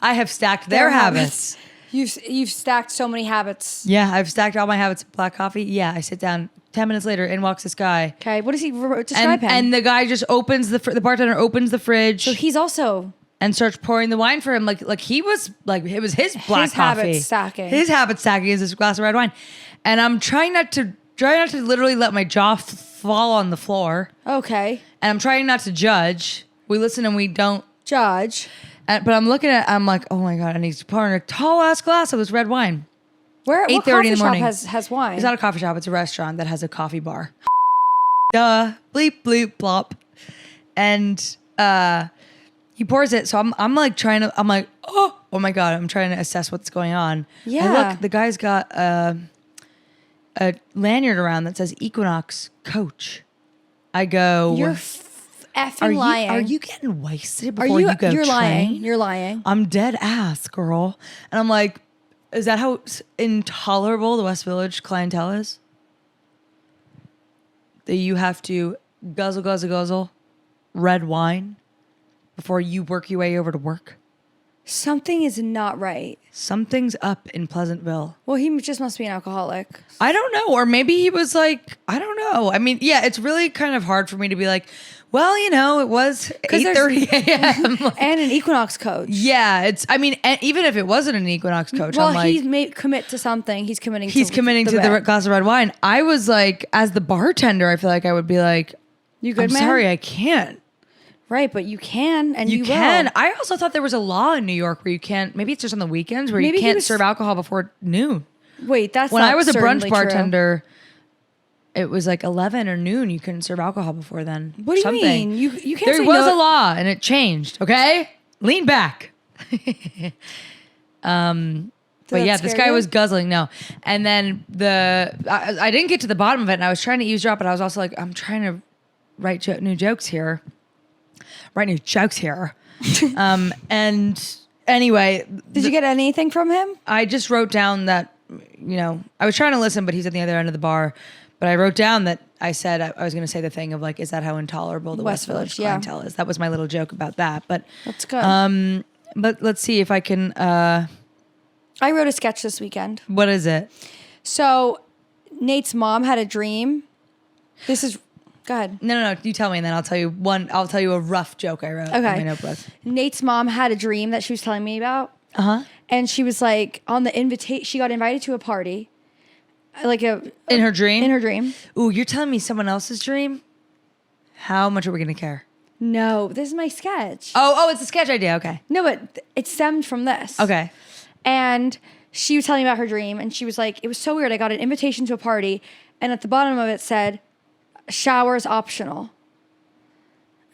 I have stacked their habits. You've stacked so many habits. Yeah, I've stacked all my habits. Black coffee. Yeah, I sit down. 10 minutes later, in walks this guy. Okay, what does he describe him? And the guy just opens the bartender opens the fridge. So he's also and starts pouring the wine for him like he was like it was his black coffee. Habit stacking. His habit stacking is this glass of red wine, and I'm trying not to literally let my jaw fall on the floor. Okay. And I'm trying not to judge. We listen and we don't judge. But I'm looking at. I'm like, oh my god! And he's pouring a tall ass glass of this red wine. Where? 8:30 What coffee in the morning. shop has wine? It's not a coffee shop. It's a restaurant that has a coffee bar. Duh. Bleep bloop plop. And he pours it. So I'm like trying to. I'm like, oh my god! I'm trying to assess what's going on. Yeah. And look, the guy's got a lanyard around that says Equinox Coach. I go. You're effing lying. Are you getting wasted before you go You're train? lying. You're lying. I'm dead ass, girl. And I'm like, is that how intolerable the West Village clientele is? That you have to guzzle red wine before you work your way over to work? Something is not right. Something's up in Pleasantville. Well, he just must be an alcoholic. I don't know. Or maybe he was like, I don't know. I mean, yeah, it's really kind of hard for me to be like, well, you know, it was 8:30 a.m. And an Equinox coach. Yeah, even if it wasn't an Equinox coach, well, I'm like, he's made commit to something. He's committing to the glass of red wine. I was like, as the bartender, I feel like I would be like, you good, I'm man? sorry, I can't. Right, but you can, and you can. will. I also thought there was a law in New York where you can't, maybe it's just on the weekends, where you can't serve alcohol before noon. Wait, that's when not I was a brunch certainly bartender, it was like 11 or noon. You couldn't serve alcohol before then. What do you mean? You can't There say was no. a law and it changed, okay? Lean back. But yeah, this guy was guzzling. No. And then I didn't get to the bottom of it, and I was trying to eavesdrop, but I was also like, I'm trying to write new jokes here. And anyway. Did you get anything from him? I just wrote down that, I was trying to listen, but he's at the other end of the bar. But I wrote down that I said, I was going to say the thing of like, is that how intolerable the West Village clientele is? That was my little joke about that. But that's good. But let's see if I can. I wrote a sketch this weekend. What is it? So Nate's mom had a dream. Go ahead. No. You tell me, and then I'll tell you I'll tell you a rough joke I wrote in my notebook. Nate's mom had a dream that she was telling me about. And she was like on the invitation. She got invited to a party, in her dream. In her dream. Ooh, you're telling me someone else's dream? How much are we gonna care? No, this is my sketch. Oh, it's a sketch idea. Okay. No, but it stemmed from this. Okay. And she was telling me about her dream, and she was like, it was so weird. I got an invitation to a party, and at the bottom of it said, "Showers optional."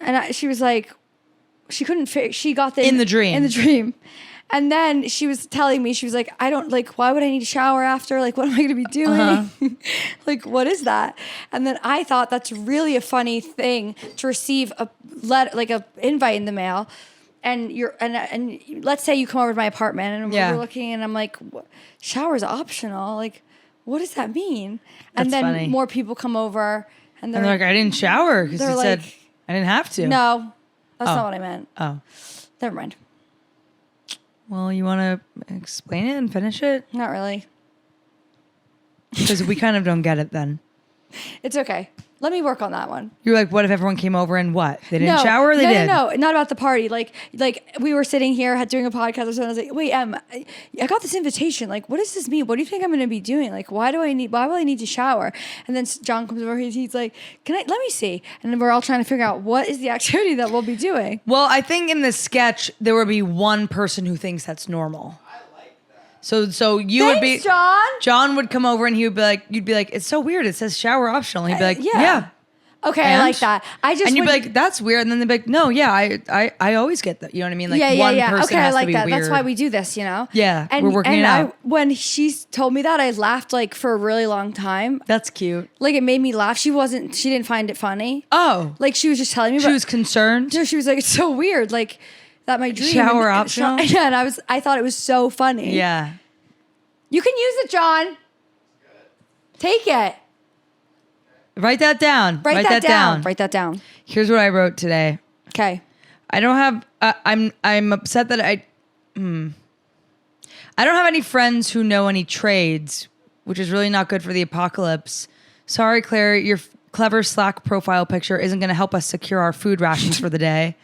And she was like, she couldn't figure. She got In the dream. In the dream. And then she was telling me, she was like, I don't, like, why would I need to shower after? Like, what am I going to be doing? Like, what is that? And then I thought that's really a funny thing to receive a letter, like a invite in the mail. And and let's say you come over to my apartment and we're looking and I'm like, shower's optional. Like, what does that mean? And then funny. more people come over and they're like, I didn't shower because it said I didn't have to. No, that's not what I meant. Oh. Never mind. Well, you want to explain it and finish it? Not really. Because we kind of don't get it then. It's okay. Let me work on that one. You're like, what if everyone came over and what? They didn't shower or they did? No, not about the party. Like we were sitting here doing a podcast or something. I was like, wait, I got this invitation. Like, what does this mean? What do you think I'm going to be doing? Like, why will I need to shower? And then John comes over. He's like, let me see. And then we're all trying to figure out what is the activity that we'll be doing. Well, I think in the sketch, there would be one person who thinks that's normal. So you would be John. John would come over and he would be like, you'd be like, it's so weird. It says shower optional. He'd be like, yeah. Okay, And? I like that. And you'd be like, that's weird. And then they'd be like, no, yeah, I always get that. You know what I mean? Like one person Okay, has I like to be that. weird. That's why we do this, you know? Yeah, and, we're working and it out. When she told me that, I laughed like for a really long time. That's cute. Like it made me laugh. She didn't find it funny. Oh. Like she was just telling me. She was concerned? No, she was like, it's so weird. Like that my dream. Shower optional? Yeah, and I thought it was so funny. Yeah. You can use it, John. Take it. Write that down. Write that down. Write that down. Here's what I wrote today. Okay. I don't have. I'm upset that I don't have any friends who know any trades, which is really not good for the apocalypse. Sorry, Claire, your clever Slack profile picture isn't going to help us secure our food rations for the day.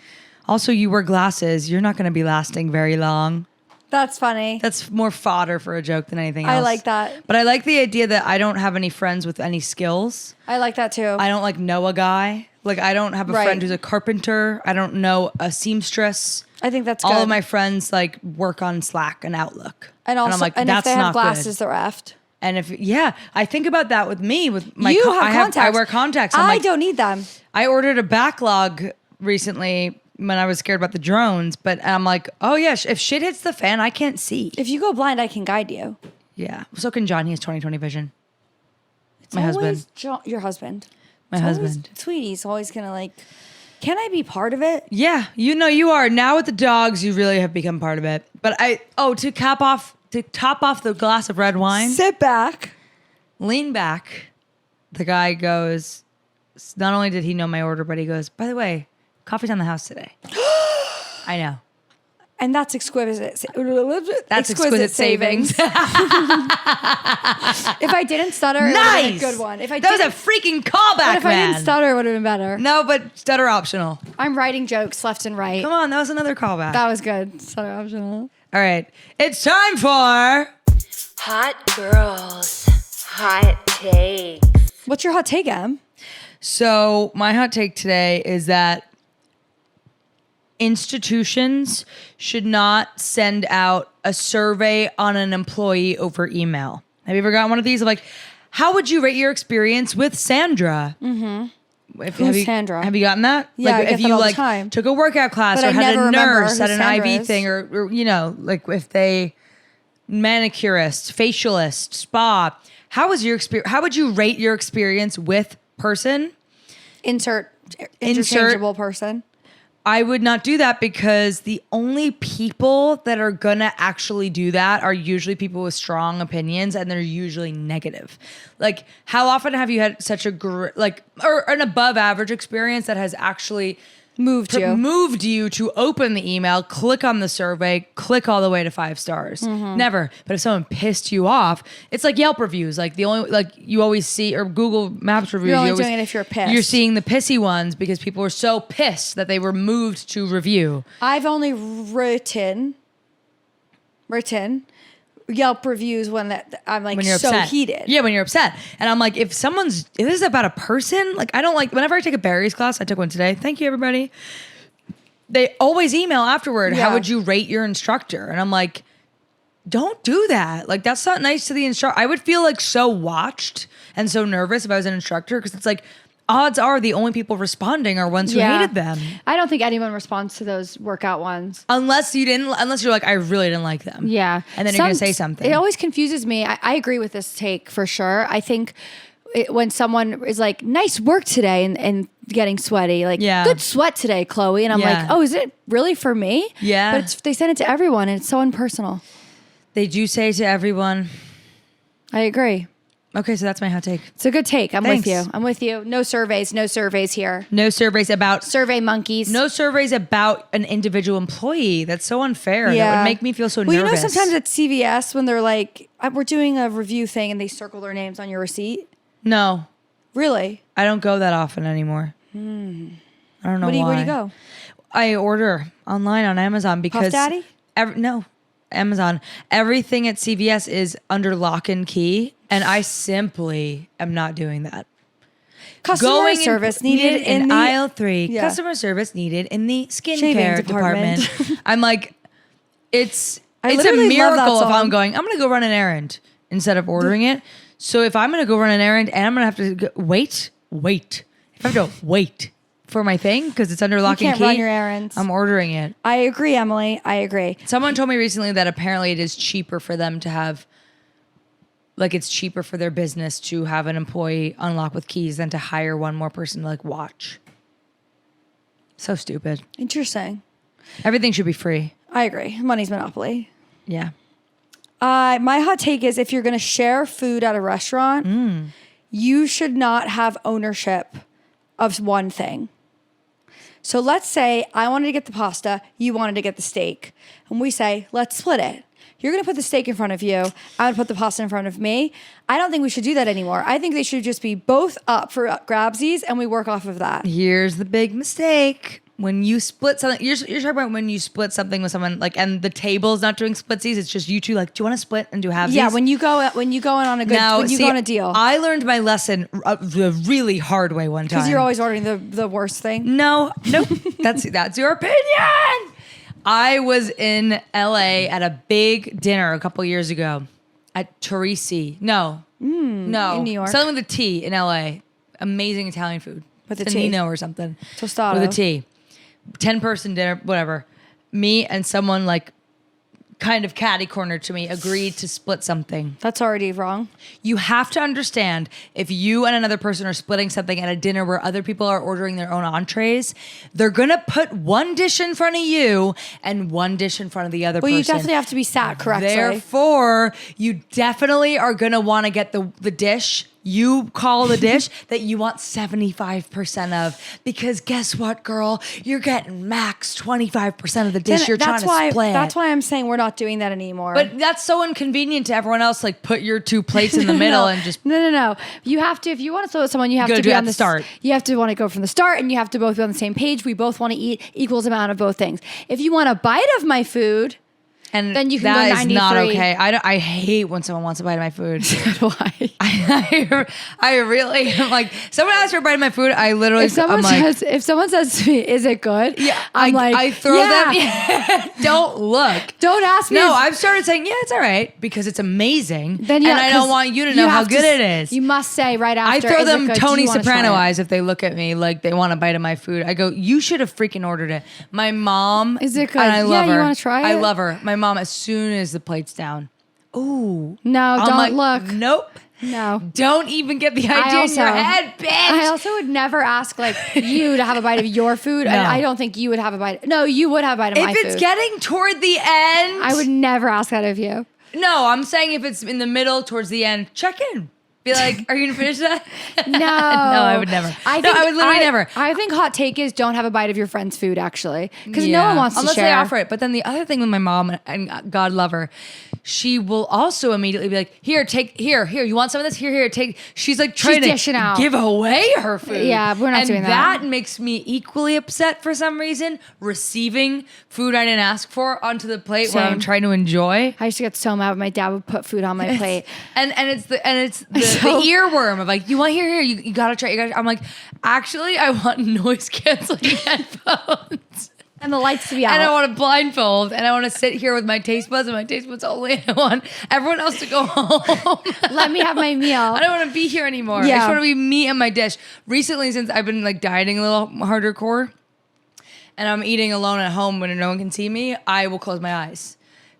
Also, you wear glasses. You're not going to be lasting very long. That's funny. That's more fodder for a joke than anything else. I like that. But I like the idea that I don't have any friends with any skills. I like that too. I don't like know a guy. Like I don't have a Right. friend who's a carpenter. I don't know a seamstress. I think that's good. All of my friends like work on Slack and Outlook. And also, I'm like, and if that's they have not glasses, good. they're effed. And I think about that with me with my You have contacts. I wear contacts. I'm I like, don't need them. I ordered a backlog recently when I was scared about the drones, but I'm like, oh yeah, if shit hits the fan, I can't see. If you go blind, I can guide you. Yeah. So can John. He has 20/20 vision. It's My always husband. your husband. My It's always- husband. Sweetie's always gonna like, can I be part of it? Yeah, you are. Now with the dogs, you really have become part of it. But to top off the glass of red wine, Sit back. lean back. The guy goes, not only did he know my order, but he goes, by the way, coffee's on the house today. I know. And that's exquisite. That's exquisite savings. If I didn't stutter, it would have been a good one. If I that was a didn't- freaking callback, But if I man. didn't stutter, it would have been better. No, but stutter optional. I'm writing jokes left and right. Come on, that was another callback. That was good. Stutter optional. All right, it's time for Hot girls, hot takes. What's your hot take, Em? So my hot take today is that institutions should not send out a survey on an employee over email. Have you ever gotten one of these? Like, how would you rate your experience with Sandra? Mm-hmm. Who's Sandra? Have you gotten that? Yeah, like, I get if that you all the like time. took a workout class But or I had never a remember nurse who at an Sandra IV is. thing, or like if they manicurist, facialist, spa. How was your experience? How would you rate your experience with person? Insert interchangeable person. I would not do that because the only people that are gonna actually do that are usually people with strong opinions, and they're usually negative. Like, how often have you had such or an above average experience that has actually Moved you. to open the email, click on the survey, click all the way to 5 stars? Mm-hmm. Never. But if someone pissed you off, it's like Yelp reviews. Like you always see, or Google Maps reviews. You're only you always- doing it if you're pissed. You're seeing the pissy ones because people were so pissed that they were moved to review. I've only written Yelp reviews when I'm like When you're so upset. heated. Yeah, when you're upset. And I'm like, if this is about a person, like I don't like, whenever I take a berries class, I took one today. Thank you, everybody. They always email afterward, Yeah. how would you rate your instructor? And I'm like, don't do that. Like, that's not nice to the instructor. I would feel like so watched and so nervous if I was an instructor, because it's like, odds are the only people responding are ones who hated them. I don't think anyone responds to those workout ones. Unless you're like, I really didn't like them. Yeah. And then you're going to say something. It always confuses me. I agree with this take for sure. I think when someone is like, nice work today, and getting sweaty, like, good sweat today, Chloe. And I'm like, oh, is it really for me? Yeah. But they send it to everyone and it's so impersonal. They do say to everyone. I agree. Okay, so that's my hot take. It's a good take. Thanks. I'm with you. No surveys here. No surveys about Survey monkeys. No surveys about an individual employee. That's so unfair. That would make me feel so nervous. You know, sometimes at CVS when they're like, we're doing a review thing and they circle their names on your receipt. No. Really? I don't go that often anymore. I don't know why. Where do you go? I order online on Amazon because... Puff Daddy? No. Amazon. Everything at CVS is under lock and key, and I simply am not doing that. Customer service needed in the aisle 3. Yeah. Customer service needed in the Shaving skincare department. department. I'm like, it's a literally love that miracle if song. I'm going, I'm going to go run an errand instead of ordering it. So if I'm going to go run an errand and I'm going to have to wait. If I have to wait for my thing because it's under lock and key, run your errands. I'm ordering it. I agree, Emily. I agree. Someone told me recently that apparently it is cheaper for them to have, like, it's cheaper for their business to have an employee unlock with keys than to hire one more person to, like, watch. So stupid. Interesting. Everything should be free. I agree. Money's monopoly. Yeah. My hot take is if you're going to share food at a restaurant, you should not have ownership of one thing. So let's say I wanted to get the pasta, you wanted to get the steak. And we say, let's split it. You're going to put the steak in front of you. I would put the pasta in front of me. I don't think we should do that anymore. I think they should just be both up for grabsies and we work off of that. Here's the big mistake. When you split something, you're talking about when you split something with someone, like, and the table's not doing splitsies. It's just you two, like, do you want to split and do halvesies? Yeah, when you go in on a good, go on a deal. I learned my lesson the really hard way one time. Because you're always ordering the worst thing. No, that's your opinion. I was in LA at a big dinner a couple years ago at Teresi. No, in New York. Something with a T in LA. Amazing Italian food. With a T. Tonino or something. Tostado. With a T. 10-person dinner, whatever. Me and someone, like, kind of catty cornered to me, agreed to split something. That's already wrong. You have to understand, if you and another person are splitting something at a dinner where other people are ordering their own entrees, they're going to put one dish in front of you and one dish in front of the other person. Well, you definitely have to be sat correctly. Therefore, you definitely are going to want to get the dish. You call the dish that you want 75% of, because guess what, girl? You're getting max 25% of the dish you're trying to split. That's why I'm saying we're not doing that anymore. But that's so inconvenient to everyone else. Like, put your 2 plates in the middle and just... No. You have to, if you want to split with someone, you have to be on the start. You have to want to go from the start, and you have to both be on the same page. We both want to eat equals amount of both things. If you want a bite of my food... And then you can that go is 93. not okay. I hate when someone wants a bite of my food. Why? I really am like, someone asks for a bite of my food, I literally, if someone says to me, "Is it good?" Yeah, I'm like, I throw them. Don't look. Don't ask me. No, I've started saying, yeah, it's all right, because it's amazing. Then and I don't want you to know how good it is. You must say right after. I throw "Is it them good? Do Tony you wanna Soprano try it?" eyes if they look at me like they want a bite of my food. I go, you should have freaking ordered it. My mom, Is it good? And I love Yeah, her. you wanna try I it? love her. My mom, as soon as the plate's down, ooh, No, I'm don't like, look. Nope. No. Don't even get the idea in your head, bitch. I also would never ask like you to have a bite of your food. And No. I don't think you would have a bite. No, you would have a bite of my food. If it's getting toward the end, I would never ask that of you. No, I'm saying if it's in the middle, towards the end, check in. Be like, are you gonna finish that? No. No, I would never. I would literally never. I think hot take is don't have a bite of your friend's food, actually. Because no one wants Unless to share. they offer it. But then the other thing with my mom, and God love her, she will also immediately be like, here, you want some of this? Here, take. She's like trying dishing to out. give away her food. Yeah, we're not doing that. And that makes me equally upset for some reason, receiving food I didn't ask for onto the plate where I'm Same. trying to enjoy. I used to get so mad when my dad would put food on my plate. And it's the So- earworm of like, you want here, you gotta try. I'm like, actually, I want noise canceling headphones. And the lights to be out. And I want to blindfold, and I want to sit here with my taste buds, and my taste buds only. I want everyone else to go home. Let me have my meal. I don't want to be here anymore. I Yeah. just want to be me and my dish. Recently, since I've been like dieting a little harder core, and I'm eating alone at home when no one can see me, I will close my eyes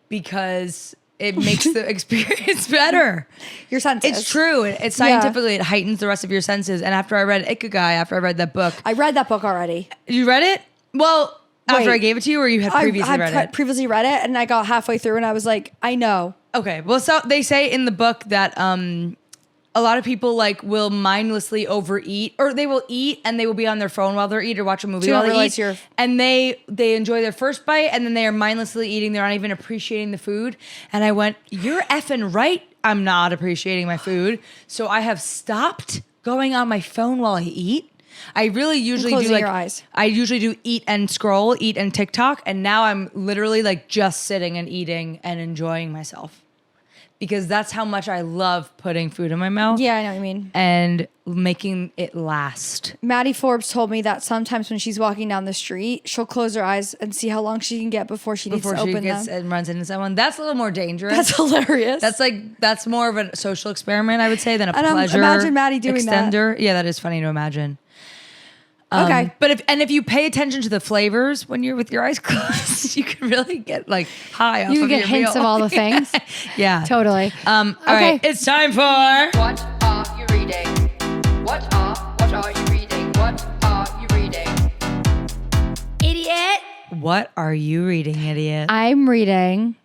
because it makes the experience better. Your senses. It's true. It's scientifically, it heightens the rest of your senses. And after I read Ikigai, after I read that book. I read that book already. You read it? Well, after Wait. I gave it to you, or you had previously read it? Previously read it, and I got halfway through, and I was like, I know. Okay. Well, so they say in the book that a lot of people like will mindlessly overeat, or they will eat and they will be on their phone while they're eating or watch a movie So you while don't they realize eat. you're- And they enjoy their first bite, and then they are mindlessly eating. They're not even appreciating the food. And I went, "You're effing right. I'm not appreciating my food." So I have stopped going on my phone while I eat. I really usually do closing like your eyes. I usually do eat and scroll, eat and TikTok, and now I'm literally like just sitting and eating and enjoying myself. Because that's how much I love putting food in my mouth. Yeah, I know what you mean. And making it last. Maddie Forbes told me that sometimes when she's walking down the street, she'll close her eyes and see how long she can get before she needs Before to she open gets them. and runs into someone. That's a little more dangerous. That's hilarious. That's more of a social experiment, I would say, than a And, pleasure imagine Maddie doing that. extender. Yeah, that is funny to imagine. Okay. But if you pay attention to the flavors when you're with your eyes closed, you can really get like high off You of can get your hints meal. of all the things. Yeah. Totally. All right. It's time for What are you reading? What are you reading? What are you reading? Idiot! What Are You Reading, Idiot? I'm reading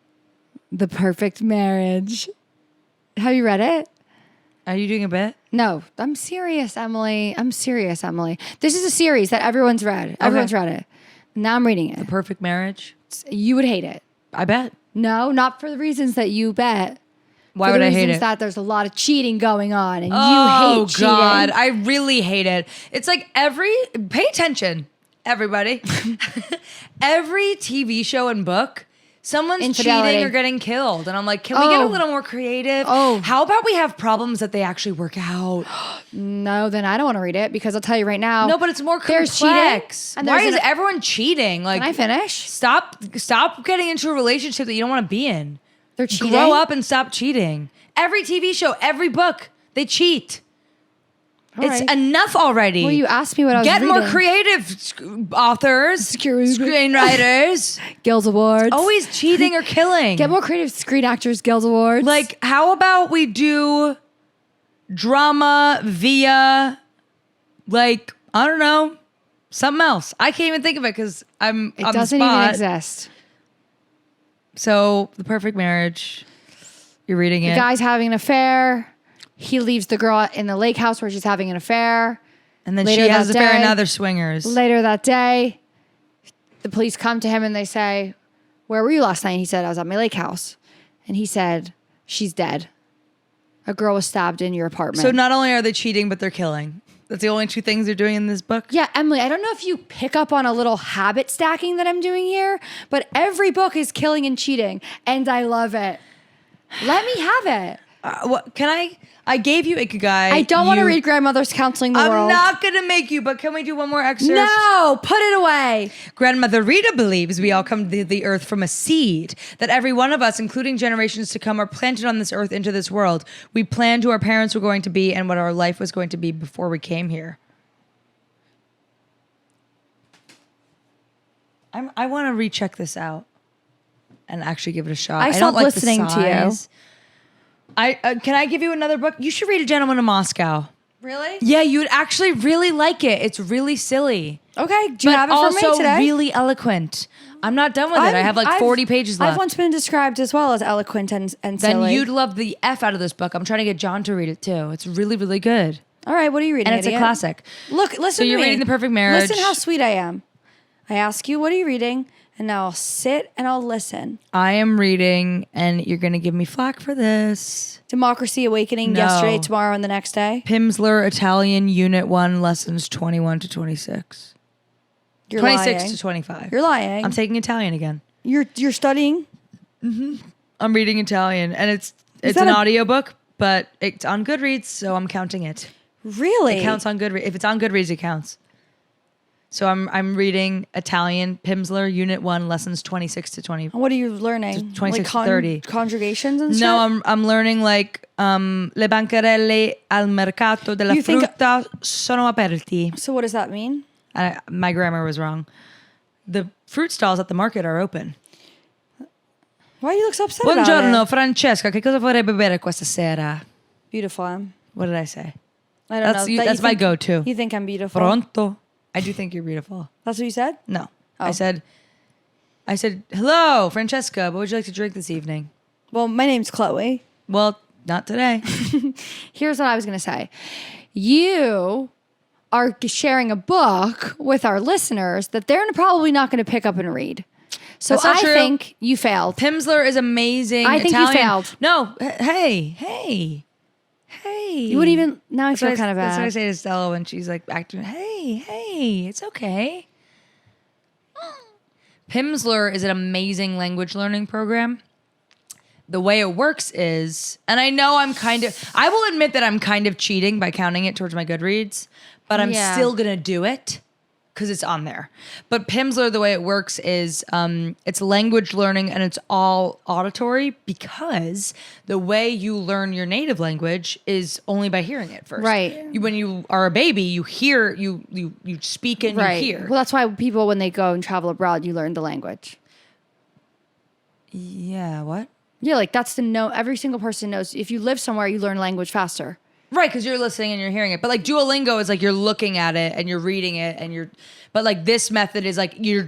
The Perfect Marriage. Have you read it? Are you doing a bit? No, I'm serious, Emily. I'm serious, Emily. This is a series that everyone's read. Everyone's read it. Now I'm reading it. Perfect Marriage? You would hate it. I bet. No, not for the reasons that you bet. Why For would the I hate reasons it? that there's a lot of cheating going on, and Oh, you hate cheating. God. I really hate it. It's like pay attention, everybody. Every TV show and book, someone's Infidelity. cheating or getting killed. And I'm like, can we get a Oh. little more creative? Oh. How about we have problems that they actually work out? No, then I don't want to read it because I'll tell you right now. No, but it's more there's complex. cheating, and Why there's is an- everyone cheating? Like, Can I finish? Stop getting into a relationship that you don't want to be in. They're cheating. Grow up and stop cheating. Every TV show, every book, they cheat. All It's right. enough already. Well, you asked me what I was Get reading. more creative authors, Excuse me. screenwriters. Guild Awards. Always cheating or killing. Get more creative Screen Actors Guild Awards. Like, how about we do drama via, like, I don't know, something else. I can't even think of it because I'm it on the doesn't spot. even exist. So, The Perfect Marriage. You're reading The it. guy's having an affair. He leaves the girl in the lake house where she's having an affair. And then later she has that an affair, and day- now they're swingers. Later that day, the police come to him and they say, "Where were you last night?" And he said, "I was at my lake house." And he said, "She's dead. A girl was stabbed in your apartment." So not only are they cheating, but they're killing. That's the only two things they're doing in this book. Yeah, Emily, I don't know if you pick up on a little habit stacking that I'm doing here, but every book is killing and cheating, and I love it. Let me have it. What can I gave you Ikigai. I don't want to read Grandmother's Counseling the I'm World. not going to make you, but can we do one more excerpt? No, put it away. Grandmother Rita believes we all come to the earth from a seed, that every one of us, including generations to come, are planted on this earth into this world. We planned who our parents were going to be and what our life was going to be before we came here. I want to recheck this out and actually give it a shot. I don't stopped like listening the to you. size. Can I give you another book? You should read A Gentleman in Moscow. Really? Yeah, you'd actually really like it. It's really silly. Okay. Do you But have it for me also today? really eloquent. I'm not done with it. I have like 40 pages left. I've once been described as well as eloquent and Then silly. you'd love the F out of this book. I'm trying to get John to read it too. It's really, really good. All right. What are you reading? And it's a idiot? classic. Look, listen So to you're me. reading The Perfect Marriage. Listen how sweet I am. I ask you, what are you reading? And now I'll sit and I'll listen. I am reading, and you're going to give me flack for this. Democracy Awakening No. yesterday, tomorrow, and the next day. Pimsleur Italian Unit 1, lessons 21 to 26. You're 26 lying. to 25. You're lying. I'm taking Italian again. You're studying. I'm reading Italian, and it's that an a- audiobook, but it's on Goodreads, so I'm counting it. Really? It counts on Goodreads. If it's on Goodreads, it counts. So I'm reading Italian, Pimsleur, Unit 1, lessons 26 to 20. What are you learning? 26 to 30. Conjugations and stuff? No, I'm learning like le bancarelle al mercato della You think- frutta sono aperti. So what does that mean? My grammar was wrong. The fruit stalls at the market are open. Why do you look so upset about Buongiorno, it? Francesca. Che cosa vorrebbe bere questa sera? Beautiful. What did I say? I don't know. That's my go-to. You think I'm beautiful? Pronto? I do think you're beautiful. That's what you said? No. Oh. I said, hello, Francesca. What would you like to drink this evening? Well, my name's Chloe. Well, not today. Here's what I was going to say. You are sharing a book with our listeners that they're probably not going to pick up and read. So That's not I true. think you failed. Pimsleur is amazing. I think you Italian. failed. No. Hey. You wouldn't even, now I feel kind of That's what I bad. say to Stella when she's like acting, hey, it's okay. Pimsleur is an amazing language learning program. The way it works is, and I know I will admit that I'm kind of cheating by counting it towards my Goodreads, but I'm Yeah. still going to do it because it's on there. But Pimsleur, the way it works is it's language learning and it's all auditory because the way you learn your native language is only by hearing it first. Right. When you are a baby, you hear, you speak and Right. you hear. Well, that's why people, when they go and travel abroad, you learn the language. Yeah, what? Yeah, like that's every single person knows. If you live somewhere, you learn language faster. Right, because you're listening and you're hearing it. But like Duolingo is like you're looking at it and you're reading it but like this method is like you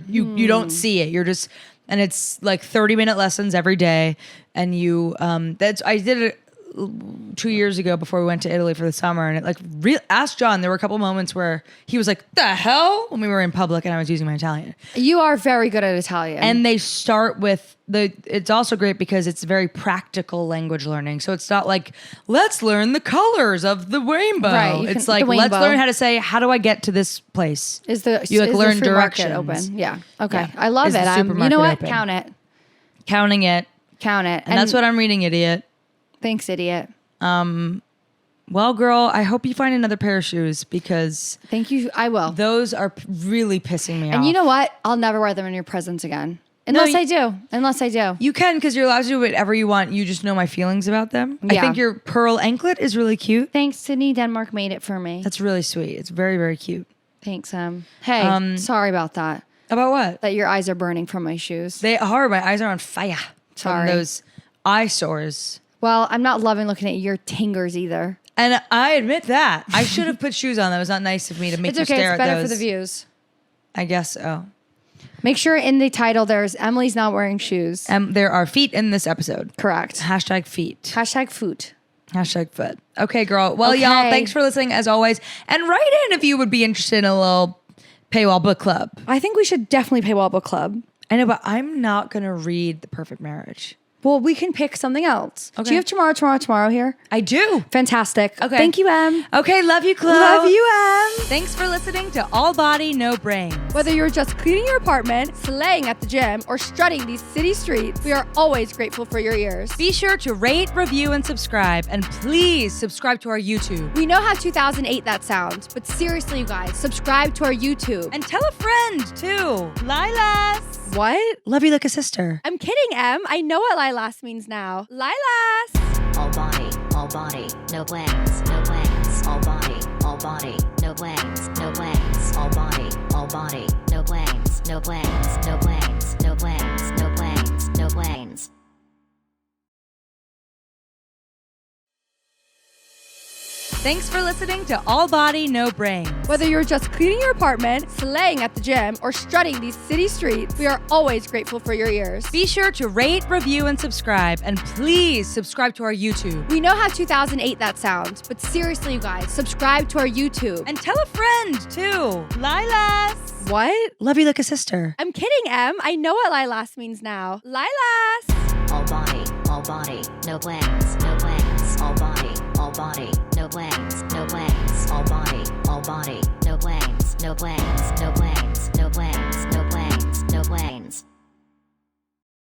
don't see it. You're just, and it's like 30-minute lessons every day. And I did it 2 years ago before we went to Italy for the summer. And it like ask John, there were a couple moments where he was like, the hell? When we were in public and I was using my Italian. You are very good at Italian. And they start with it's also great because it's very practical language learning. So it's not like, let's learn the colors of the rainbow. Right, It's the like, let's rainbow. learn how to say, how do I get to this place? Is the You, like, is learn the free market directions. open? Yeah. Okay. Yeah. I love Is it. the You know supermarket what? open? Count it. Counting it. Count it. And that's what I'm reading, idiot. Thanks, idiot. Well, girl, I hope you find another pair of shoes because Thank you. I will. those are really pissing me off. And you know what? I'll never wear them in your presence again. Unless you- I do. Unless I do. You can because you're allowed to do whatever you want. You just know my feelings about them. I Yeah. think your pearl anklet is really cute. Thanks, Sydney. Denmark made it for me. That's really sweet. It's very, very cute. Thanks, Hey, sorry about that. About what? That your eyes are burning from my shoes. They are. My eyes are on fire. Sorry. From those eyesores. Well, I'm not loving looking at your tingers either. And I admit that. I should have put shoes on. That was not nice of me to make It's you okay. stare It's at better those. for the views. I guess so. Make sure in the title there's Emily's not wearing shoes. There are feet in this episode. Correct. Hashtag feet. Hashtag foot. Hashtag foot. Okay, girl. Well, Okay. y'all, thanks for listening as always. And write in if you would be interested in a little paywall book club. I think we should definitely paywall book club. I know, but I'm not going to read The Perfect Marriage. Well, we can pick something else. Okay. Do you have tomorrow here? I do. Fantastic. Okay. Thank you, Em. Okay, love you, Chlo. Love you, Em. Thanks for listening to All Body, No Brains. Whether you're just cleaning your apartment, slaying at the gym, or strutting these city streets, we are always grateful for your ears. Be sure to rate, review, and subscribe. And please subscribe to our YouTube. We know how 2008 that sounds, but seriously, you guys, subscribe to our YouTube. And tell a friend, too. Lilas. What? Love you like a sister. I'm kidding, Em. I know what lilas means now. Lilas! All body, no plans, no plans. All body, no plans, no plans. All body, no plans, no plans, no plans, no plans, no plans, no plans. Thanks for listening to All Body, No Brains. Whether you're just cleaning your apartment, slaying at the gym, or strutting these city streets, we are always grateful for your ears. Be sure to rate, review, and subscribe. And please subscribe to our YouTube. We know how 2008 that sounds, but seriously, you guys, subscribe to our YouTube. And tell a friend, too. Lilas. What? Love you like a sister. I'm kidding, Em. I know what lilas means now. Lilas! All body, no plans, no plans. All body, no plans, no plans. All body, no plans, no plans, no plans.